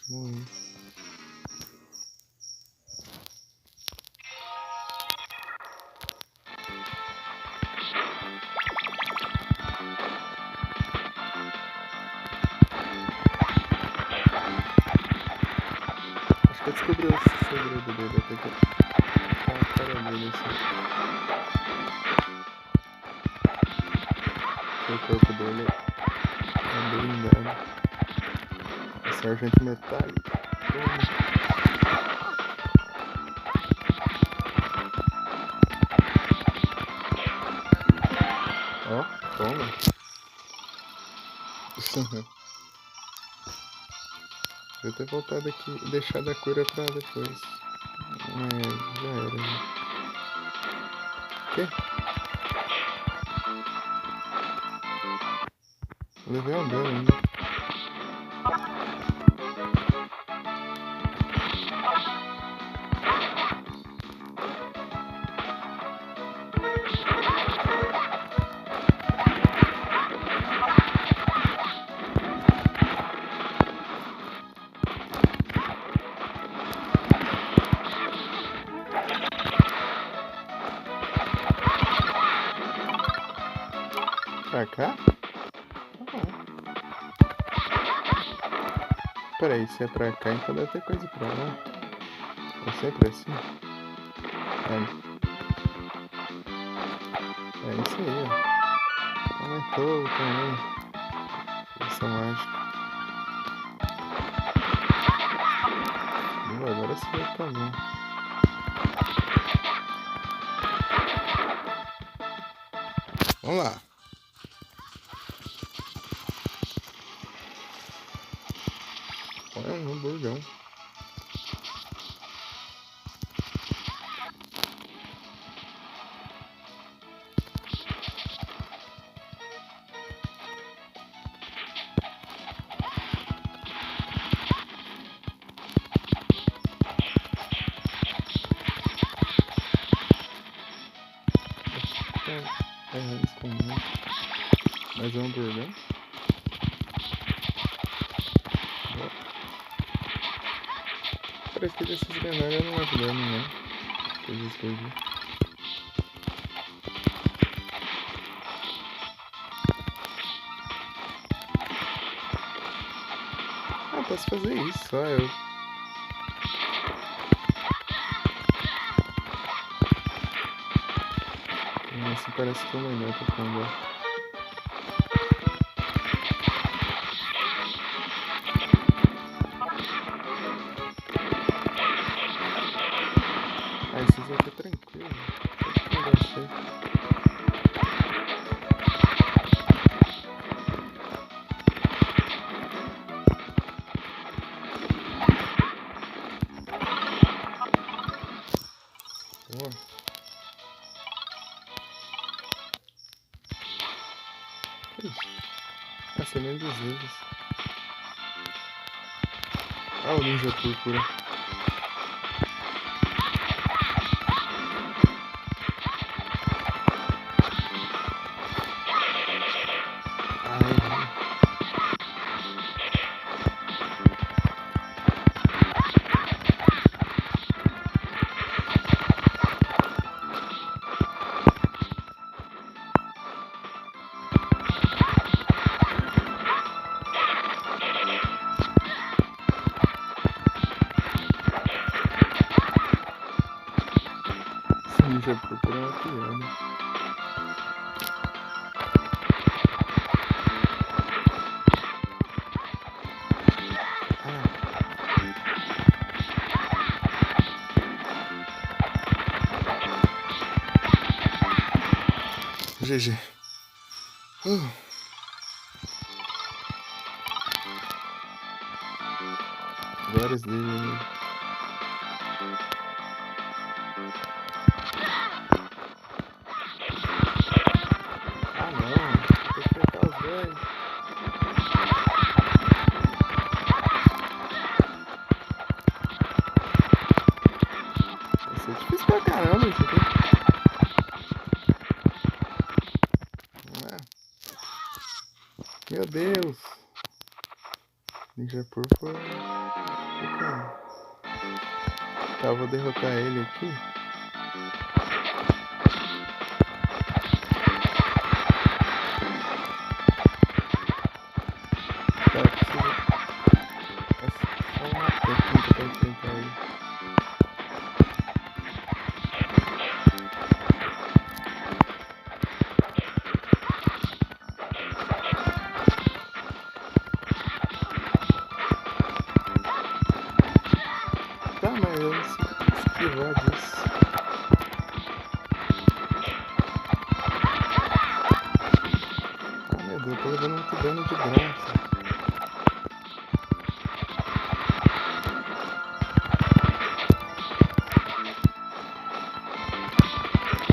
Morri. Acho que eu descobri o segredo dele, até que a cara dele assim. O corpo dele é blindado. É sargento metálico. Ó, toma. Eu ter voltado aqui e deixado a cura pra depois. Já era. Né? Quê? Levei um dano ainda. Pra cá? Peraí, se é pra cá, então deve ter coisa pra lá. É sempre assim? É isso aí, ó. Aumentou também. Essa mágica. Agora sim vai ficar bom. Vamos lá. Olha um hamburgão. Eles comem. Mais um hamburgão. Parece que desses menores eu não levo dano, não. Coisas que eu vi. Ah, posso fazer isso, só eu. Nossa, parece que é melhor pra combar. Ah, esses aqui é tranquilo. Não dá certo. Boa. Que isso? Ah, semente dos dedos. Ah, o ninja púrpura. Ninja Púrpura é uma piada. GG. Vários deles. Ah não, tem que pegar os velhos. Vai ser difícil pra caramba isso aqui. Meu Deus! Ninja Purple. Tá, eu vou derrotar ele aqui. Tá, preciso. É só uma técnica pra enfrentar ele. Tá, mas eu não sei esquivar disso. Ah, meu Deus, eu tô levando muito dano de graça.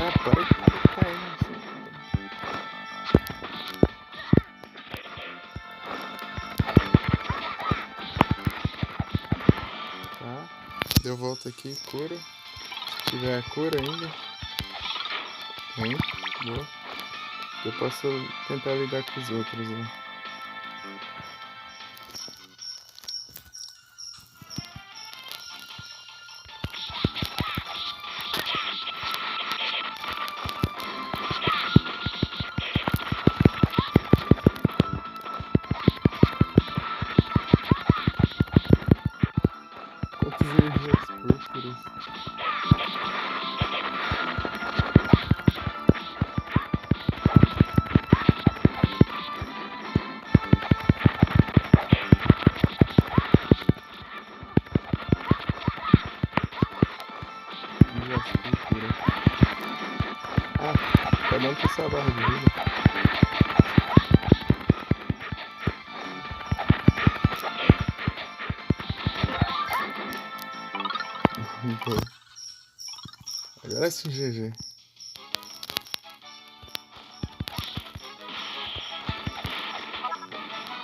Ah, para de cair assim. Tá, deu volta aqui, cura. Se tiver a cura ainda. Tem, boa. Eu posso tentar lidar com os outros, né? Quantos energias púrpuras? Ah, cada um com sua barra de vida. Agora sim, GG.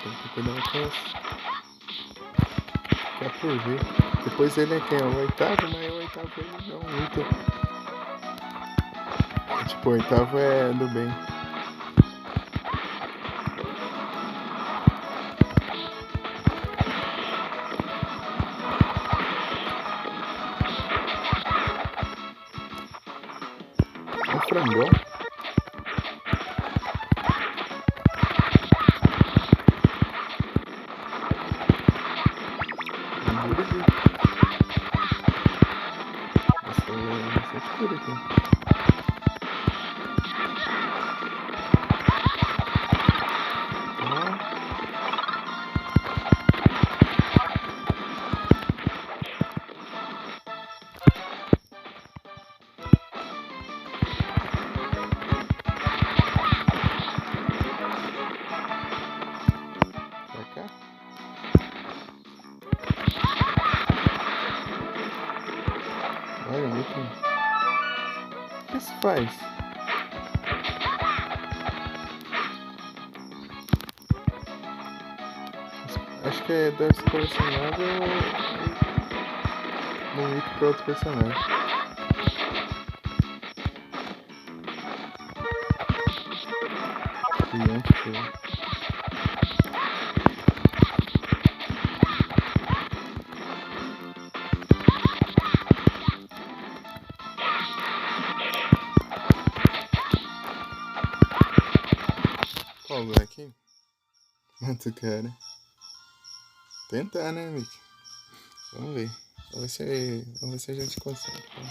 Tem que cuidar com os... que é por ver. Depois ele é quem? É o oitavo, mas o oitavo ele não muito. Tipo, o oitavo é do bem. É um frangão. Nossa, cura aqui. Olha, muito. O que isso faz? Acho que deve ser colecionável um item para outro personagem. Brilhante, show. Qual o aqui? Quanto, cara? Tentar, né, Mick? Vamos ver. Vamos ver se a gente consegue. Tá?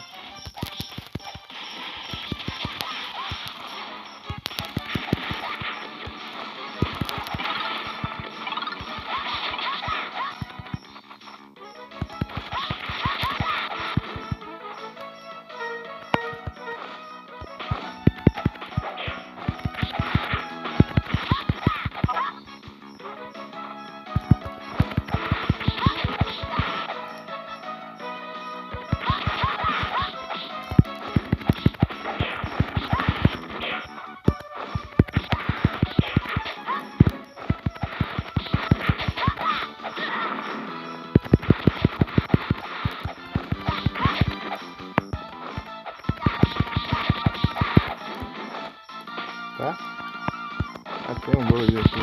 olhar aqui.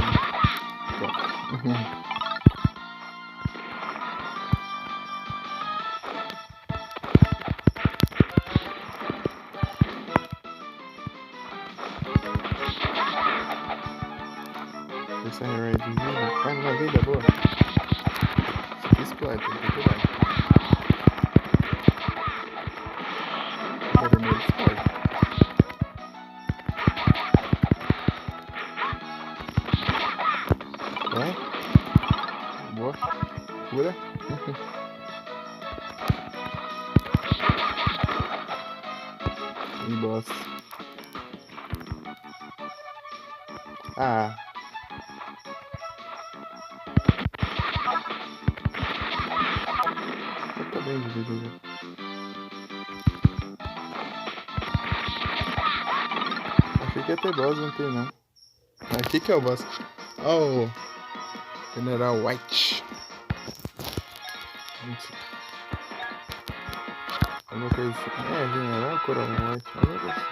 Pronto. Essa é de vida. Vai numa vida boa. Isso aqui explode, tem que cuidar. O vermelho explode. Vai. Boa. Cura. E boss. Ah. Eu tô bem de vida. Achei que ia ter boss, não tem não. Aqui que é o boss. Oh, General White. Alguma coisa assim. É, General Coronel White. Alguma coisa assim.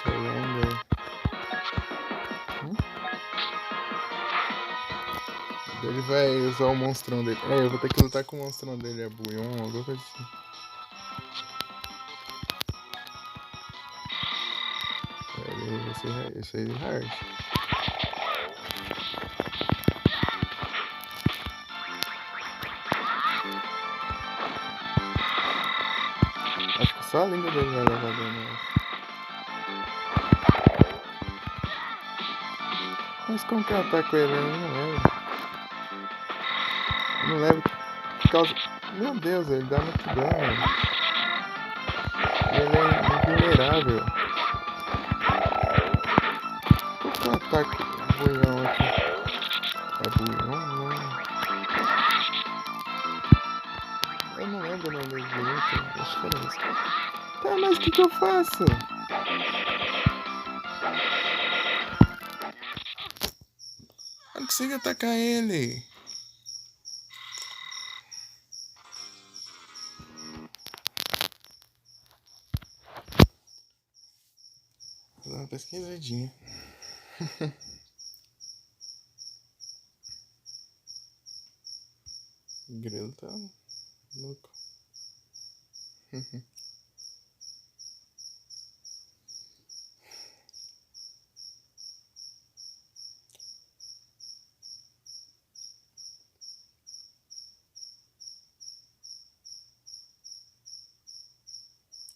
Surrender. Ele vai usar o monstrão dele. É, eu vou ter que lutar com o monstrão dele, a Buion, alguma coisa assim. Esse aí é hard. Acho que só a língua dele vai levar dano. Mas como que eu ataco ele? Eu não lembro. Eu não lembro por causa... Meu Deus, ele dá muito dano. Ele é invulnerável. Por que eu ataco o Buion aqui? É Buion? Não. Eu não lembro o nome dele direito. Acho que era isso. Tá, mas o que eu faço? Eu não consigo atacar ele. Vou dar uma pesquisadinha. O grilo tá louco.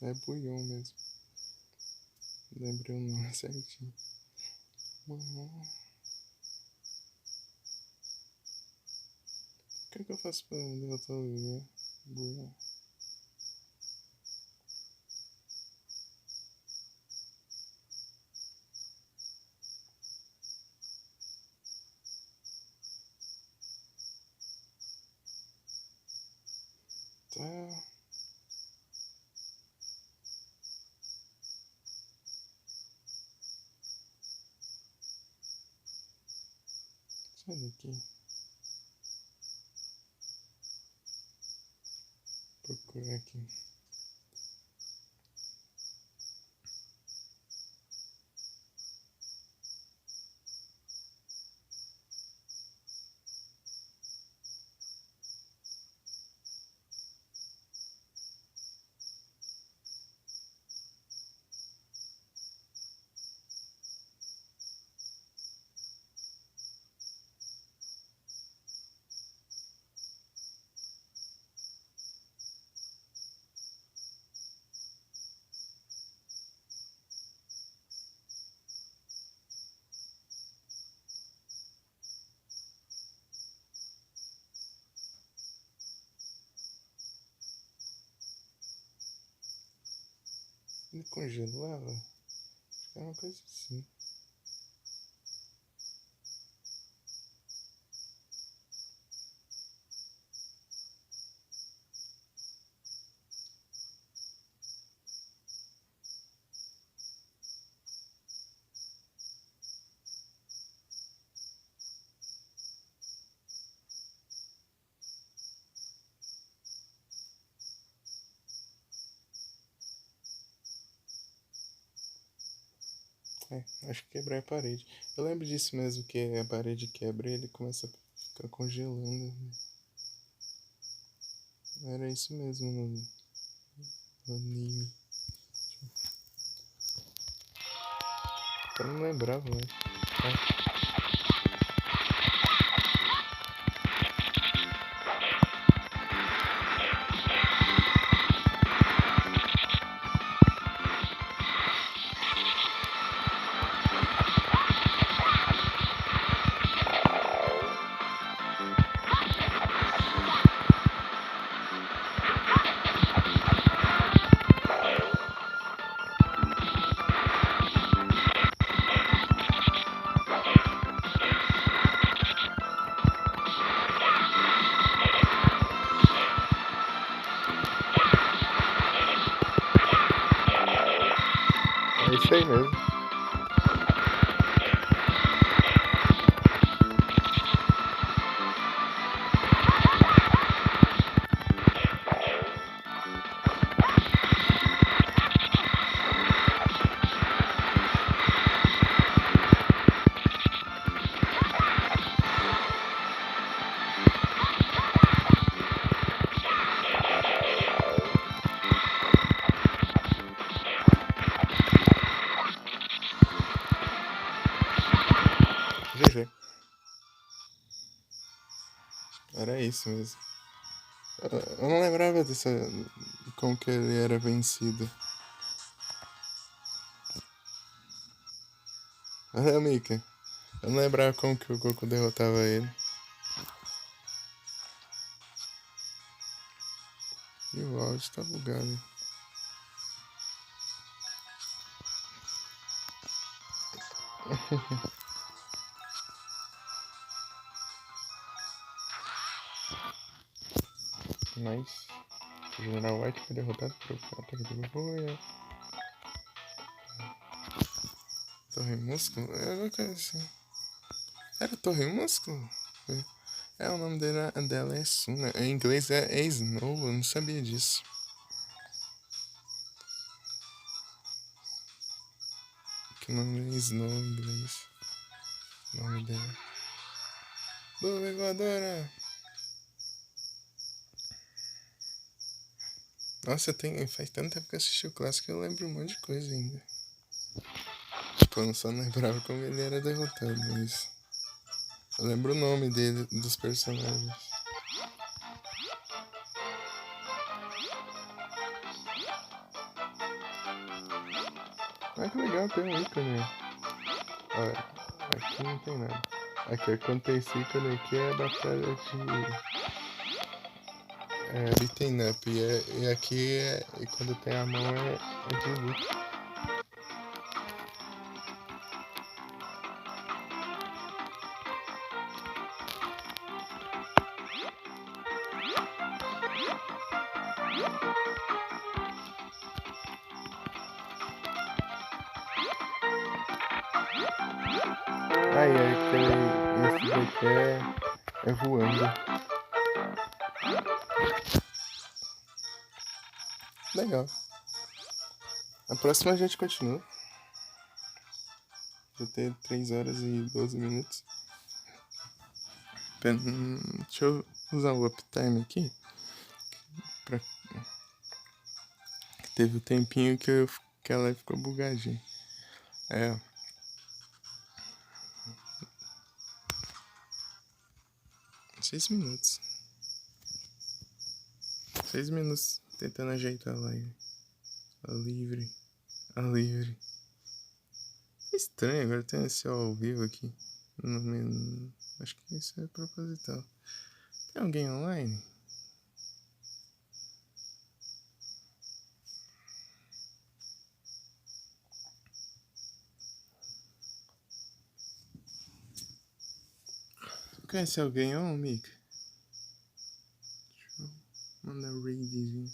É Buion mesmo. Lembrei o nome certinho. O que eu faço pra derrotar o Buion? Tá. Sai daqui. Procurar aqui. Ele congelava? Acho que era uma coisa assim. É, acho que quebrar a parede. Eu lembro disso mesmo, que a parede quebra e ele começa a ficar congelando. Era isso mesmo no anime. Eu não lembrava, né? É isso aí mesmo. GG. Era isso mesmo. Eu não lembrava dessa. Como que ele era vencido. Olha, Mika. Eu não lembrava como que o Goku derrotava ele. E o áudio tá bugado. Nice. O General White foi derrotado por ataque de Goku. Torre Músculo? Eu não conheço. Era Torre Músculo? O nome dela é Suna. Em inglês é Snow, eu não sabia disso. Que o nome é Snow em inglês. O nome dela. Boa voadora! Nossa, faz tanto tempo que eu assisti o clássico que eu lembro um monte de coisa ainda. Tipo, eu não só lembrava como ele era derrotado, mas eu lembro o nome dele, dos personagens. Ah, que legal, tem um ícone. Olha, aqui não tem nada. Aqui, quando tem esse ícone aqui é a batalha de... beaten up. E aqui, e quando tem a mão, é de luta. Aí, esse daqui é voando. Legal. A próxima a gente continua. Já tem 3 horas e 12 minutos. Deixa eu usar o uptime aqui. Teve um tempinho que ela ficou bugadinha. 6 minutos. 6 minutos tentando ajeitar a live. A livre. É estranho, agora tem esse ao vivo aqui. Acho que isso é proposital. Tem alguém online? Conhece alguém, ô Mika? Deixa eu mandar um raidzinho.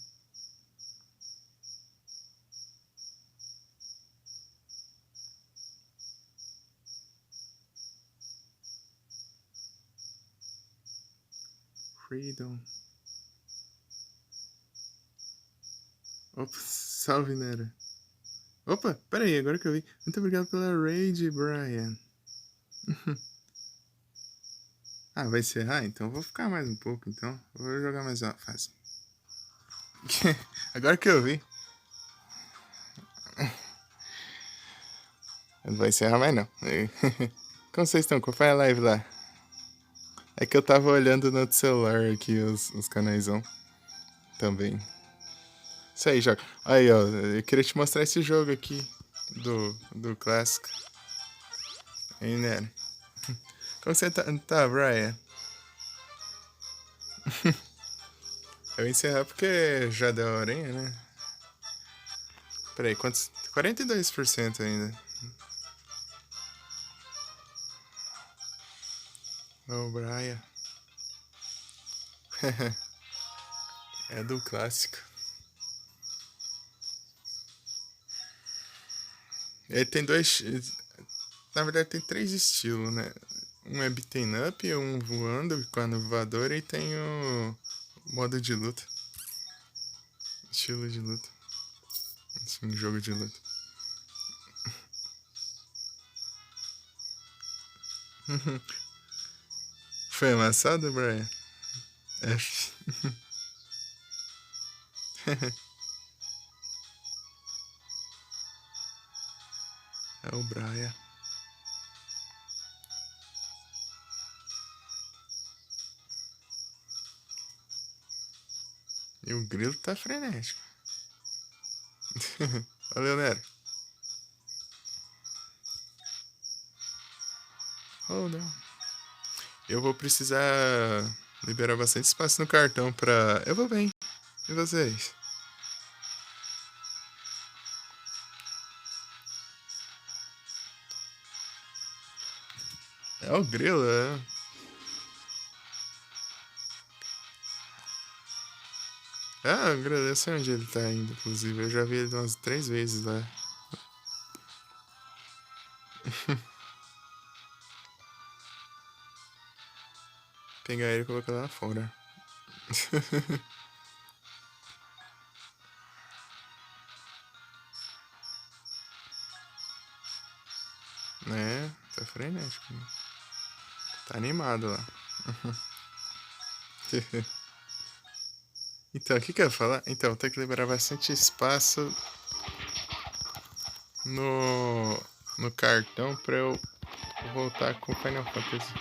Freedom. Ops, salve, Nera. Opa, pera aí, agora que eu vi. Muito obrigado pela raid, Brian. Ah, vai encerrar? Então eu vou ficar mais um pouco, então. Eu vou jogar mais uma fase. Agora que eu vi. Não vai encerrar mais não. Como vocês estão? Qual foi a live lá? É que eu tava olhando no celular aqui os canaisão. Também. Isso aí, joga. Aí, ó. Eu queria te mostrar esse jogo aqui. Do clássico. Aí, né? Como você tá, Brian? Eu vou encerrar porque já deu a horinha, né? Peraí, quantos? 42% ainda. Ô, Brian. É do clássico. Ele tem dois. Na verdade, tem 3 estilos, né? Um é beaten up, um voando com a voadora e tem o modo de luta. Estilo de luta. Assim, jogo de luta. Foi amassado, Brian? É. É o Brian. E o grilo tá frenético. Valeu, Nero. Oh, não. Eu vou precisar liberar bastante espaço no cartão pra... Eu vou bem. E vocês? É o grilo, é. Ah, eu agradeço onde ele tá indo, inclusive. Eu já vi ele umas 3 vezes lá. Pegar ele e colocar lá fora. É, tá frenético. Tá animado lá. Então, o que eu ia falar? Então, tem que liberar bastante espaço no cartão pra eu voltar com Final Fantasy.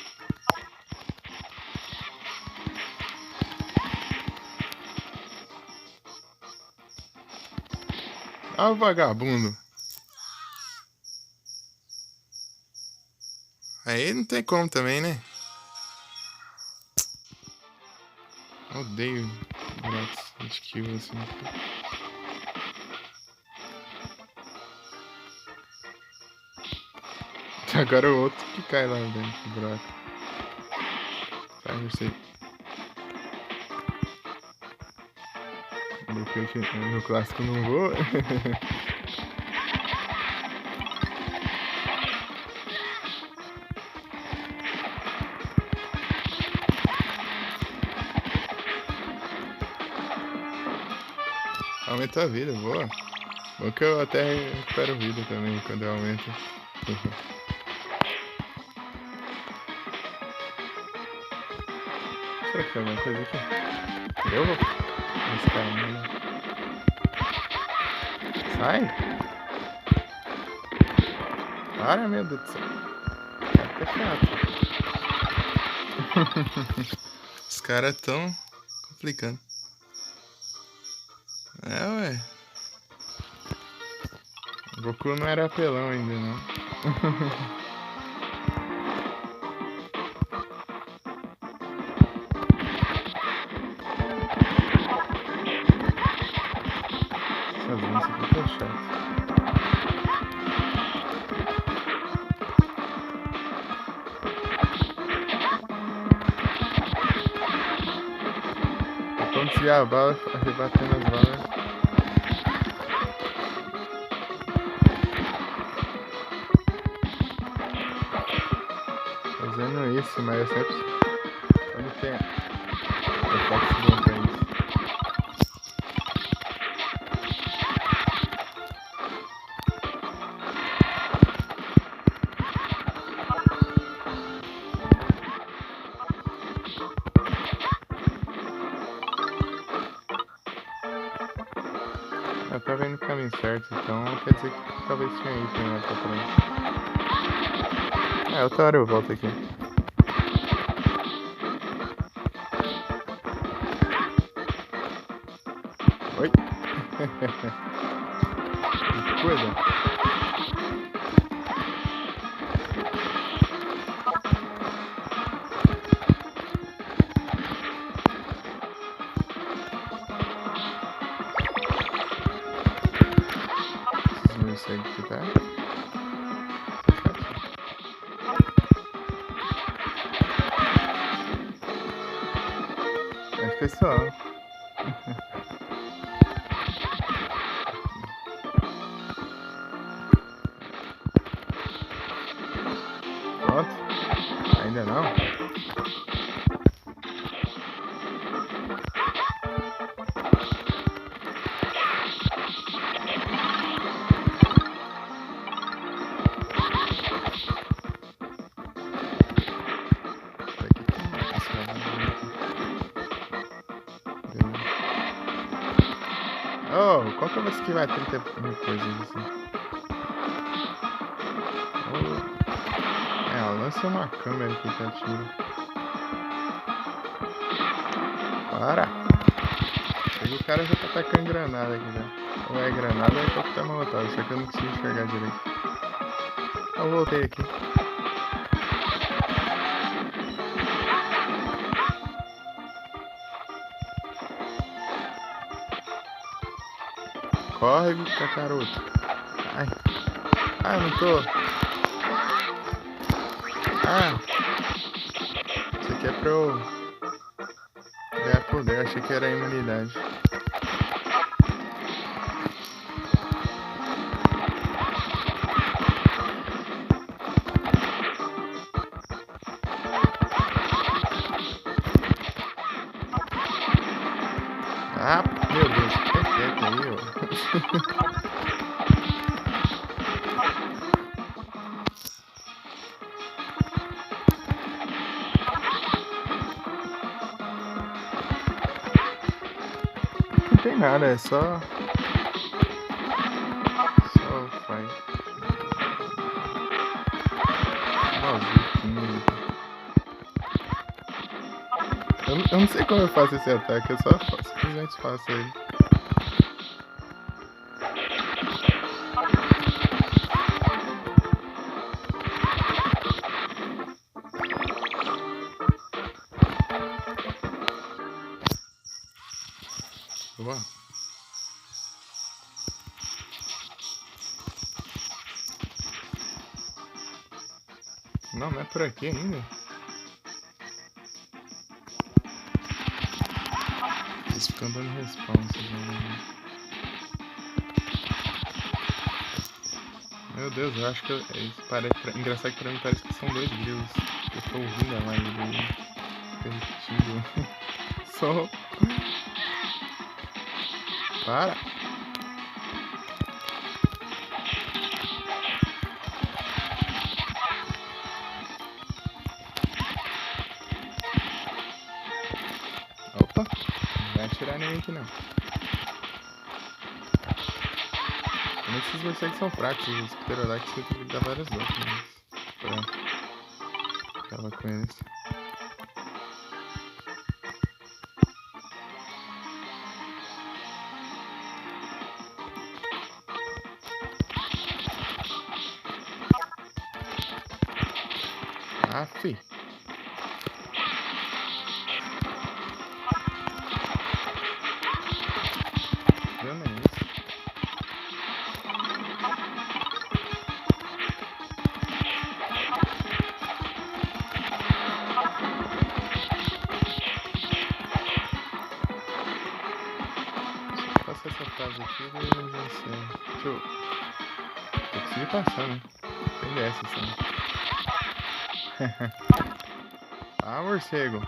Ah, o vagabundo. Aí não tem como também, né? Odeio buracos de kill assim. Agora o outro que cai lá dentro do buraco. Sai, não sei. No clássico não vou. Aumenta a vida, boa. Bom que eu até recupero vida também quando eu aumento. Será que tem alguma coisa aqui? Eu vou buscar uma. Sai! Para, meu Deus do céu. Tá chato. Os caras tão complicando. É, ué. O Goku não era apelão ainda, não. Essas músicas ficam chatas. Quando desviar a bala, arrebatando as balas. Fazendo isso, mas eu sempre... Quando tem... Eu faço bom pra isso. tava indo no caminho certo, então quer dizer que talvez tinha item lá pra trás. Outra hora eu volto aqui. Oi? Cuida. Não sei o que tá. Acho que foi só. Pronto? Ainda não? Oh, qual que eu vou esquivar 30 coisas assim? Oh. Ela lança uma câmera aqui que atira. Para! O cara já tá tacando granada aqui já. Ou é granada ou é coquetel molotov, só que eu não consigo enxergar direito. Eu voltei aqui. Corre, cacaroto. Ai. Ah, não tô. Ah. Isso aqui é pra eu ganhar poder. Achei que era a imunidade. Ah, meu Deus. Fica quieto aí, ó. Não tem nada, é só faz. Eu não sei como eu faço esse ataque, eu só simplesmente faço ele. Boa. Não é por aqui ainda. Eles ficam dando respawn, Meu Deus, eu acho que engraçado que pra mim parece que são 2 grilos. Eu tô ouvindo a live dele. Permitido. Só. Para! Opa! Não vai atirar ninguém aqui não. Como esses morcegos são fracos, os pterodáctilos você tem que dar várias voltas, né? Pra acabar com eles. Ah, fi. Dano é isso? Passa essa fase aqui e daí eu já sei. Deixa eu... Eu consegui passar, né? Tem dessa, assim. Ah, morcego.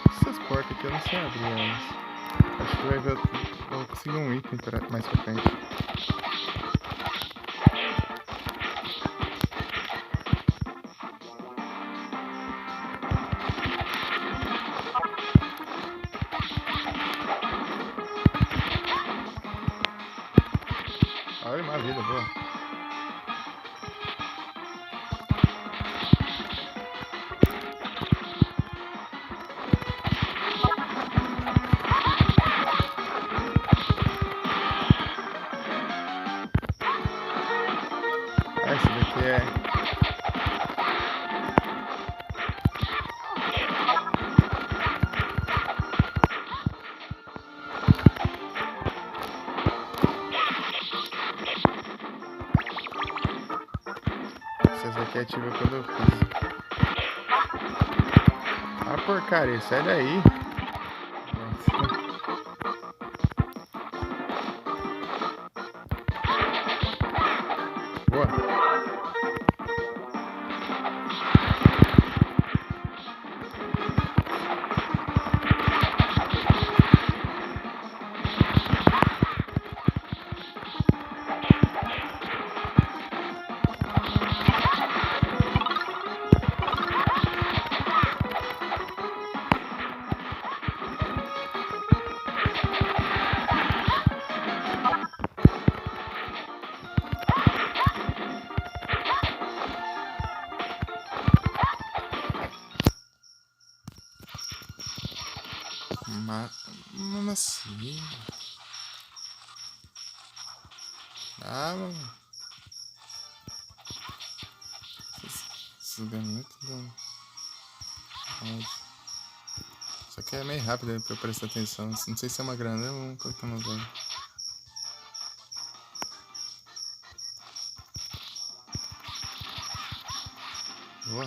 Essas portas aqui eu não sei abrir elas. Acho que vai voltar Consegui um item mais pra frente. Olha, uma vida boa. Esse daqui é... Esse aqui ativa quando eu piso. Ah, porcaria, sai daí. Nossa. Boa. Assim. Ah, mano. Isso é muito bom. Isso aqui é meio rápido pra eu prestar atenção. Não sei se é uma granada ou um cortando. Boa.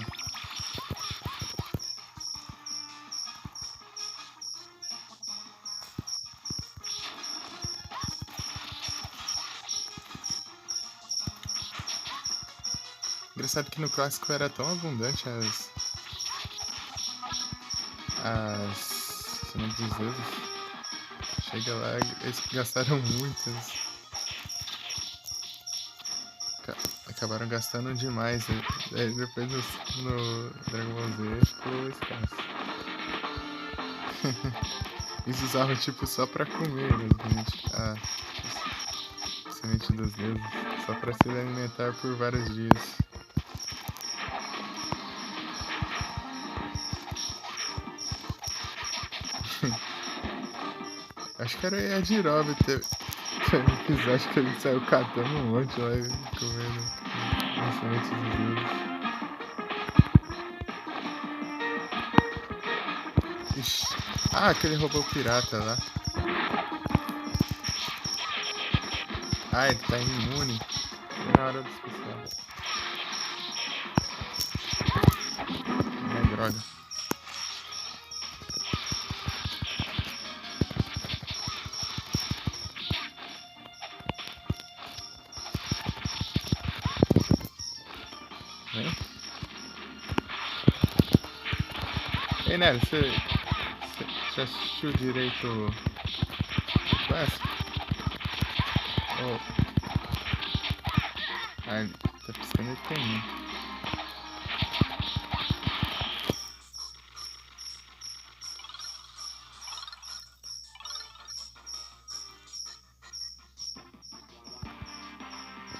Engraçado que no clássico era tão abundante as sementes dos dedos. Chega lá, eles gastaram muitas. Acabaram gastando demais. Né? Depois no Dragon Ball Z ficou escasso. Eles usavam tipo só pra comer a semente dos dedos. Só pra se alimentar por vários dias. Acho que era o Yajirobe teve episódio, acho que ele saiu catando um monte lá e comendo as sementes dos dedos. Ixi. Ah, aquele robô pirata lá. Ah, ele tá imune. Na hora do especial. Ai, droga. Ei, Nery, você assistiu direito o clássico? Oh. Ah, ele tá piscando ele tem mim.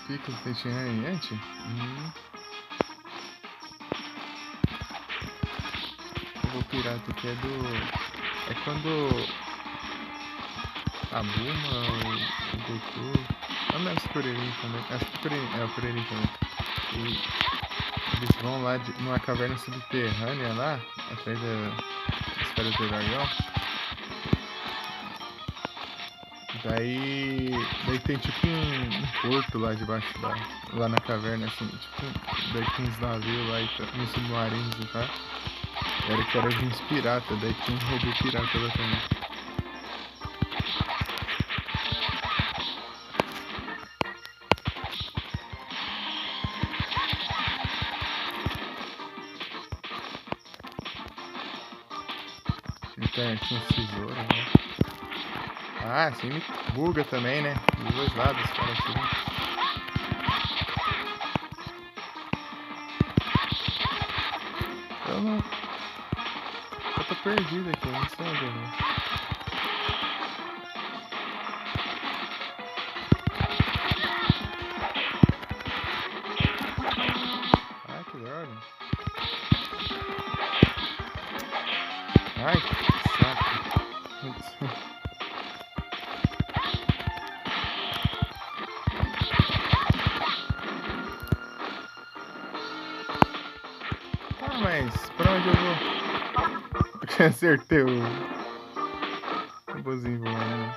Pico do Tenshin Han? O pirata que é do... É quando a Bulma, o Goku... Eu não lembro se o Kuririn também... Acho que o Kuririn também. E eles vão lá numa caverna subterrânea lá, atrás da esfera do dragão. Daí tem tipo um porto lá debaixo lá na caverna, assim, tipo, daí tem uns navios lá e uns submarinos e tal. Era que era de uns piratas, daí tinha um robô pirata lá também. Então, tinha uns tesouros, né? Ah, sim, buga também, né? Dos dois lados, os caras atiram. Eu não... Eu tô perdido aqui, não sei onde eu vou. Ai, que droga. Ai, que saco. Ah, mas pra onde eu vou? Acertei o bozinho voando.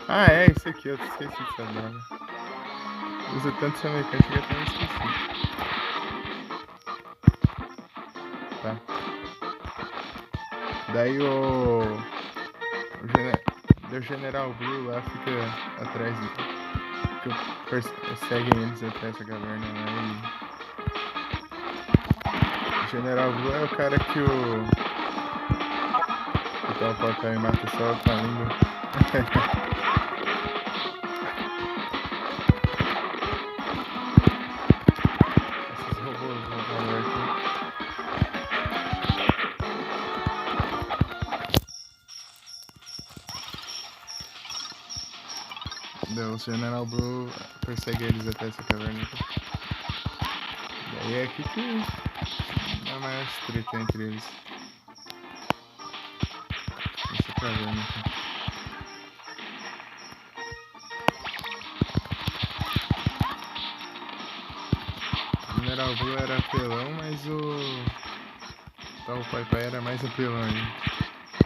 Ah, é, isso aqui, eu esqueci dessa droga. Usa tanto essa mecânica que eu até me esqueci. Tá. Daí o General Blue lá fica atrás perseguem eles até essa caverna lá e... O General Blue é o cara que o papai mata só com a língua. Esses robôs vão aqui. O General Blue persegue eles até essa caverna aqui. Daí é aqui que é a maior treta entre eles. Essa caverna aqui. O General Blue era apelão, mas o pai era mais apelão ainda.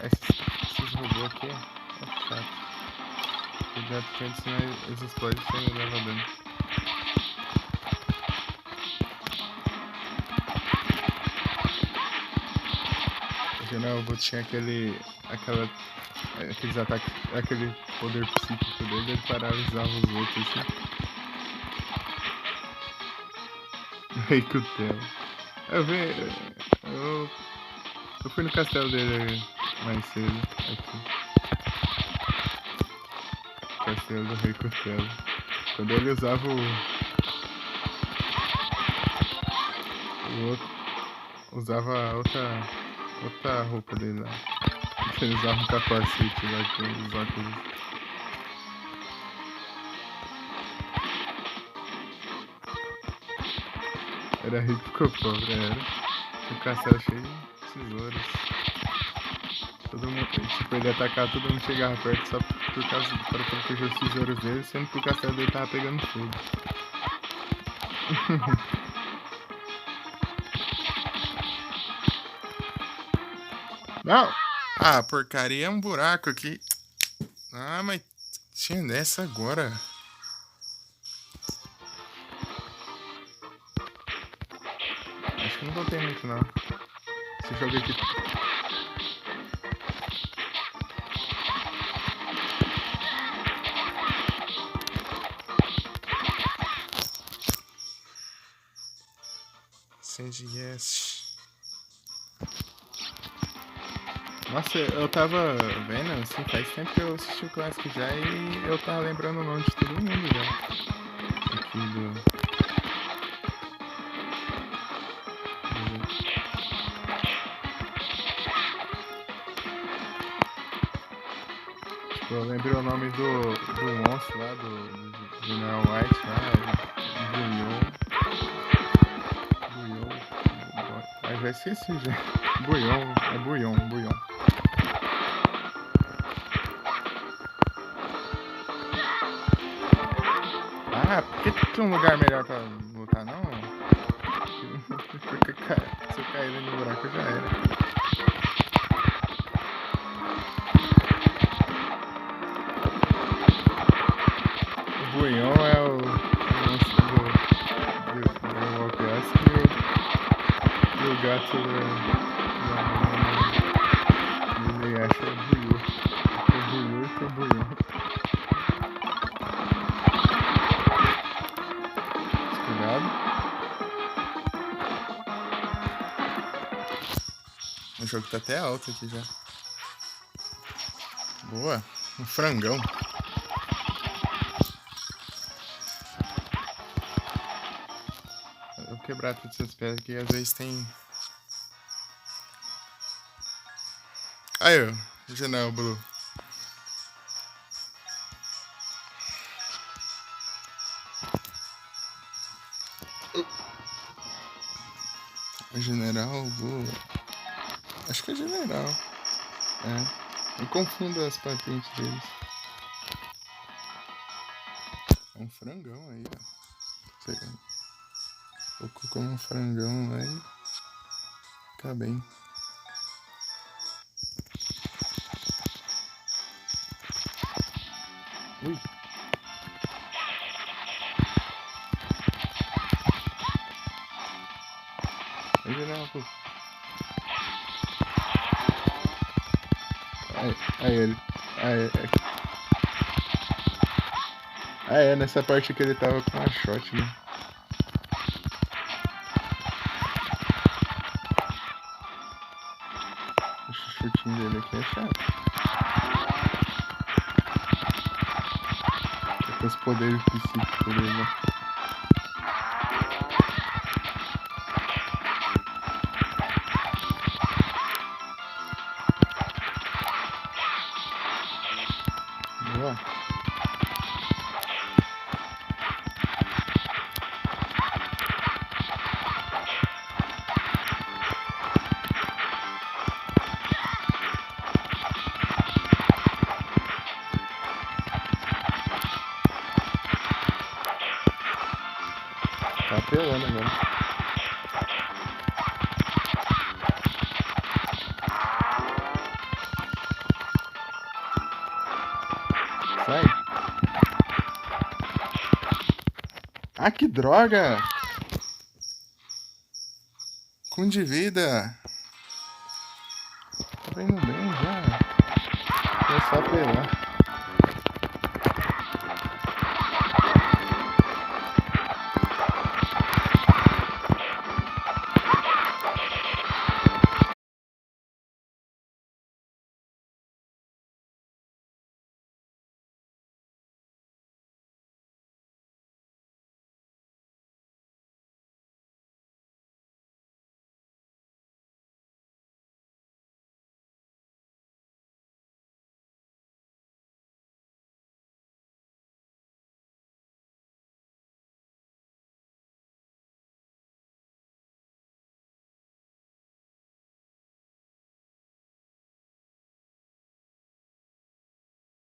Esses robôs aqui é chato. Cuidado com eles, senão eles explodem e você leva dano. O General Blue tinha aqueles ataques, aquele poder psíquico dele, ele paralisava os outros assim. Rei Cutelo. Eu fui no castelo dele mais cedo, aqui. Castelo do Rei Cutelo. Quando ele usava o outro, usava outra roupa dele lá. Ele usava um capacete lá com os óculos. Era rico, ficou pobre, era. O castelo cheio de tesouros. Todo mundo, tipo, ele atacar, todo mundo chegava perto só por causa para proteger os tesouros dele, sendo que o castelo dele tava pegando fogo. Não! Ah, porcaria, é um buraco aqui. Ah, mas tinha dessa agora. Acho que não contei muito não. Esse jogo aqui. Send yes. Nossa, eu tava vendo, assim, faz tempo que eu assisti o clássico já e eu tava lembrando o nome de todo mundo já. Aqui do... Tipo, eu lembrei o nome do monstro lá, do General White lá, Buion. Mas já esqueci já. Buion. Ah, por que tem um lugar melhor pra lutar não? Porque, cara, se eu cair no buraco já era. O Buion é o monstro do Warcraft e o gato do acha é Buiu. É Buiu e é Buion. Cuidado. O jogo tá até alto aqui já. Boa. Um frangão. vou quebrar todas essas pedras aqui, às vezes tem... Aí, ó, janela, Blue. General, Blue. Acho que é general. É. Eu confundo as patentes deles. É um frangão aí, ó. Sei lá. Vou colocar um frangão lá e fica bem. Ui. Aí, general, pô. Aí ele. Nessa parte que ele tava com a shot, né? O chutinho dele aqui é chato. Com os poderes psíquicos dele, né? Boa. Tá apelando agora. Sai. Ah, que droga! Com de vida. Tá indo bem já. É só apelar.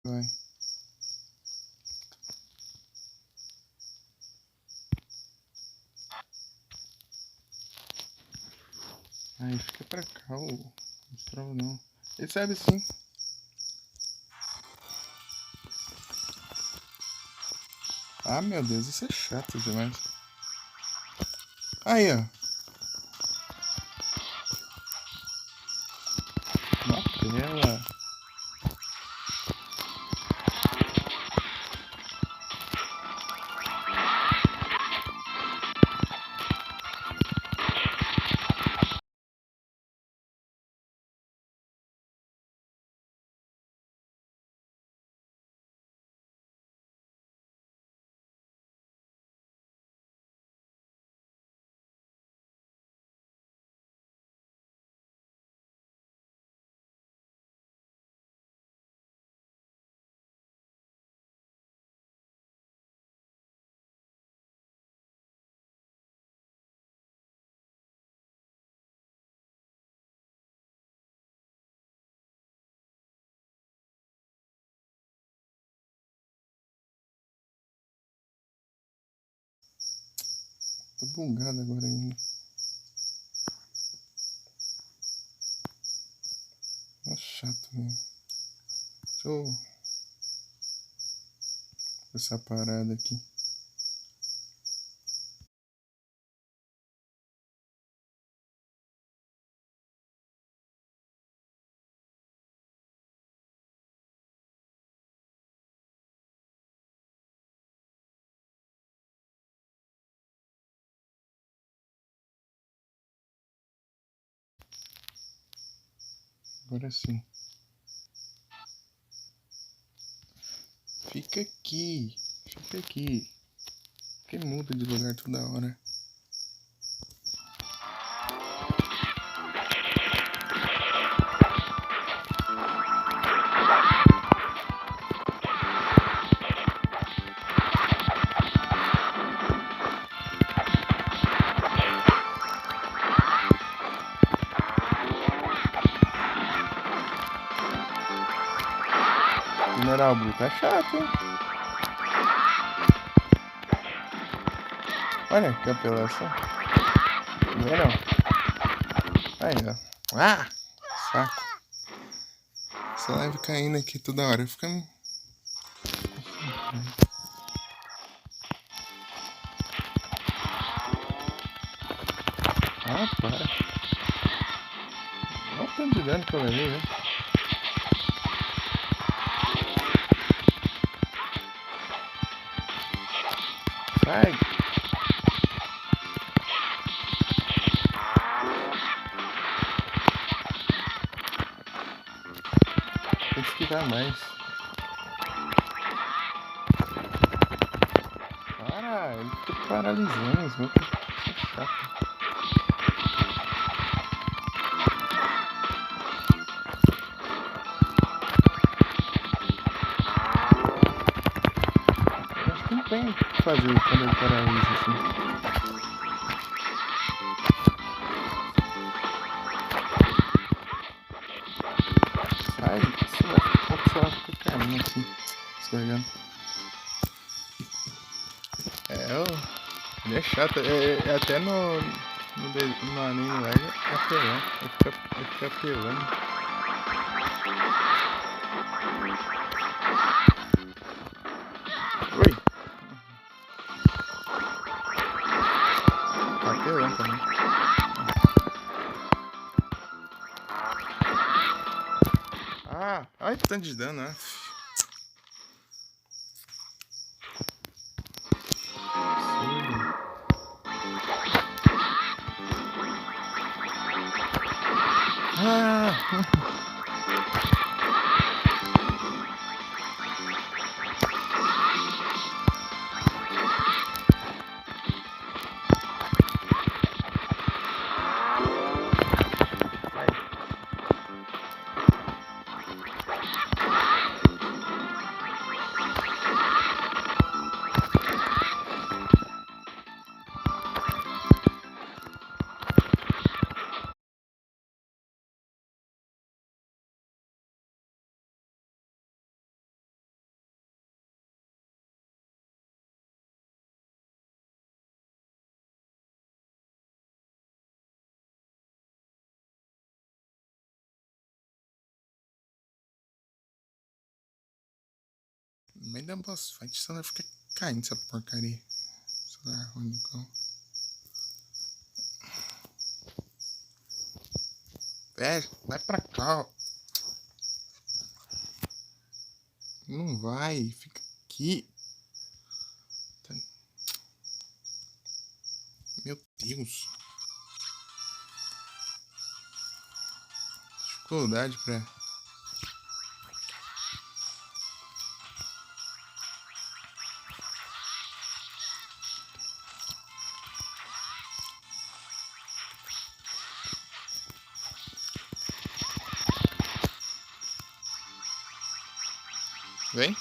Vai. Aí fica pra cá o Stroll não. Ele sabe sim. Ah, meu Deus, isso é chato demais. Aí, ó. Na tela. Tô bugado agora ainda. É chato mesmo. Deixa eu ver essa parada aqui. Agora sim. Fica aqui. Fica aqui. Que muda de lugar toda hora. General Blue tá chato, hein? Olha que apelação. Não. Aí, ó. Ah! Saco. Essa live caindo aqui toda hora. Fica... Ah, para. Olha o tanto de dano que eu levei, né? Sai! Tem que esquivar mais. Para! Ele fica paralisando. Isso é muito chato. Não tem o que fazer quando ele paralisa assim. Sai, você vai ficar caindo assim, escorregando. Ele é chato, até no anime lá ele é apelão, ele fica apelando. Oi! Apelão também. Olha que tanto de dano, né? No meio da boss fight, só vai ficar caindo essa porcaria. Sei lá, ruim do cão. Vai pra cá, ó. Não vai, fica aqui. Meu Deus. Dificuldade pra... Vem.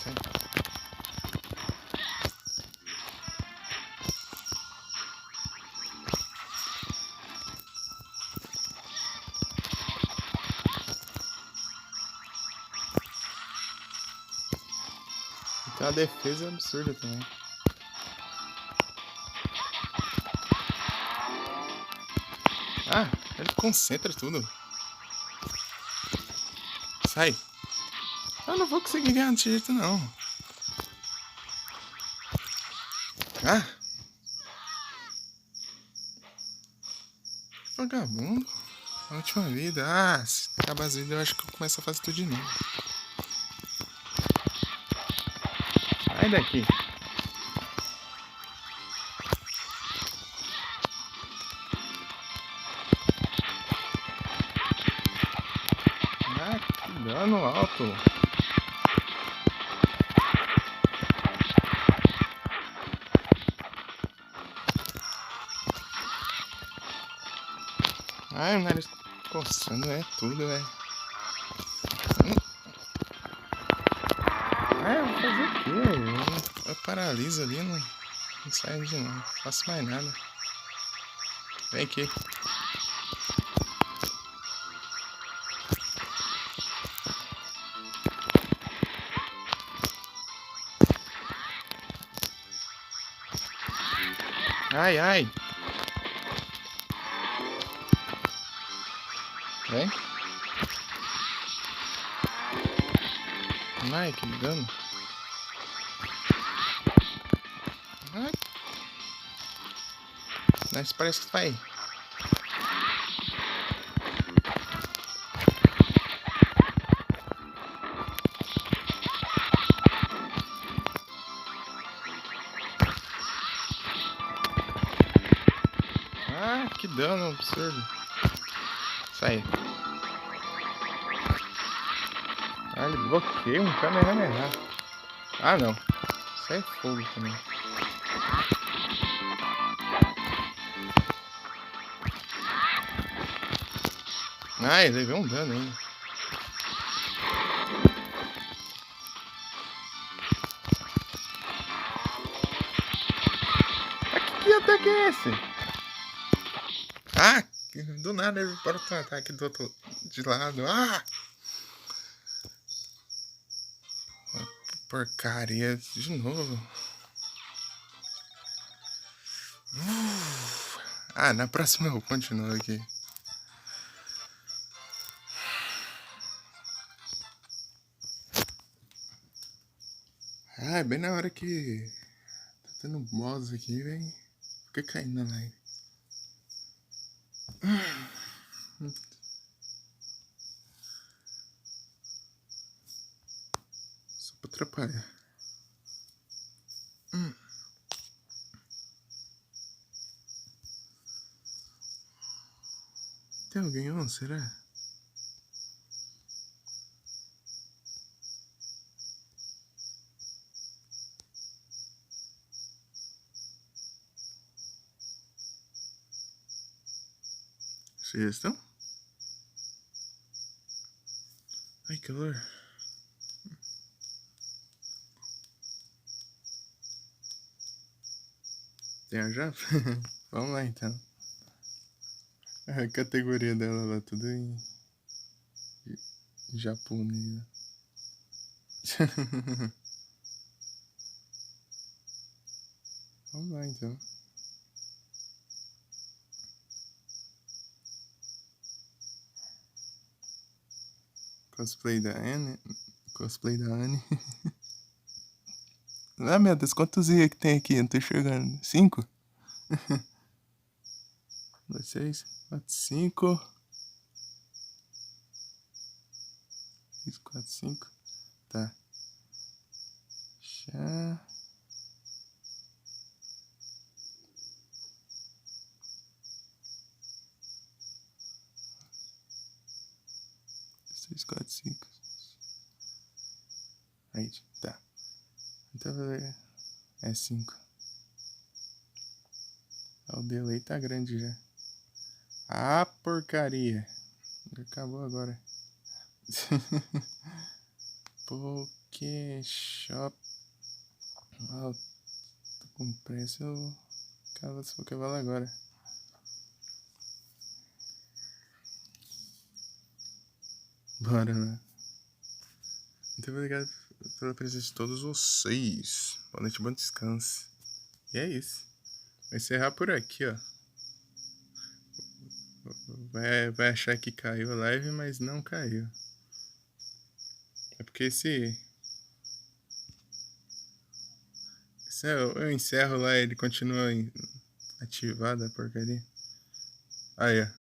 Sim. Tem uma defesa absurda também. Ele concentra tudo. Sai. Eu não vou conseguir ganhar desse jeito, não. Vagabundo. A última vida. Se acabar as vidas, eu acho que eu começo a fazer tudo de novo. Sai daqui. Que dano alto. O nariz coçando, tudo, velho. Vou fazer o quê? paralisa ali, não sai de não faço mais nada. Vem aqui. Ai, ai. Vem. Ai, que dano. Ai. Mas parece que vai. Ah, que dano absurdo. Sai. Ah, ele bloqueia um Kamehameha. Ah, não. Isso é fogo também. Ah, ele levou um dano ainda. Que ataque é esse? Ah, do nada ele parou um ataque do outro de lado. Ah! Porcaria de novo. Ah, na próxima eu continuo aqui. Ah, bem na hora que tá tendo boss aqui, vem. Fica caindo na live. Só pra atrapalhar. Tem alguém on, será? Vocês estão? Ai, que calor. Tem a Japa? Vamos lá então. A categoria dela lá, tudo em japonês. Vamos lá então. Cosplay da Anne. Cosplay da Anne. Ah, meu Deus, quantos IA que tem aqui? Eu não tô enxergando. 5? 2, 6, 4, 5. 3, 4, 5. Tá. Já. 3, 4, 5. Aí, tá. Então é 5. O delay tá grande já. Ah, porcaria. Acabou agora. Pokéshop. Ah, tô com pressa. Eu acabo esse Pokébola agora. Bora lá. Muito obrigado pela presença de todos vocês. Boa noite, bom descanso. E é isso. Vou encerrar por aqui, ó. Vai achar que caiu a live, mas não caiu. É porque se eu encerro lá, ele continua ativado a porcaria. Aí, ó.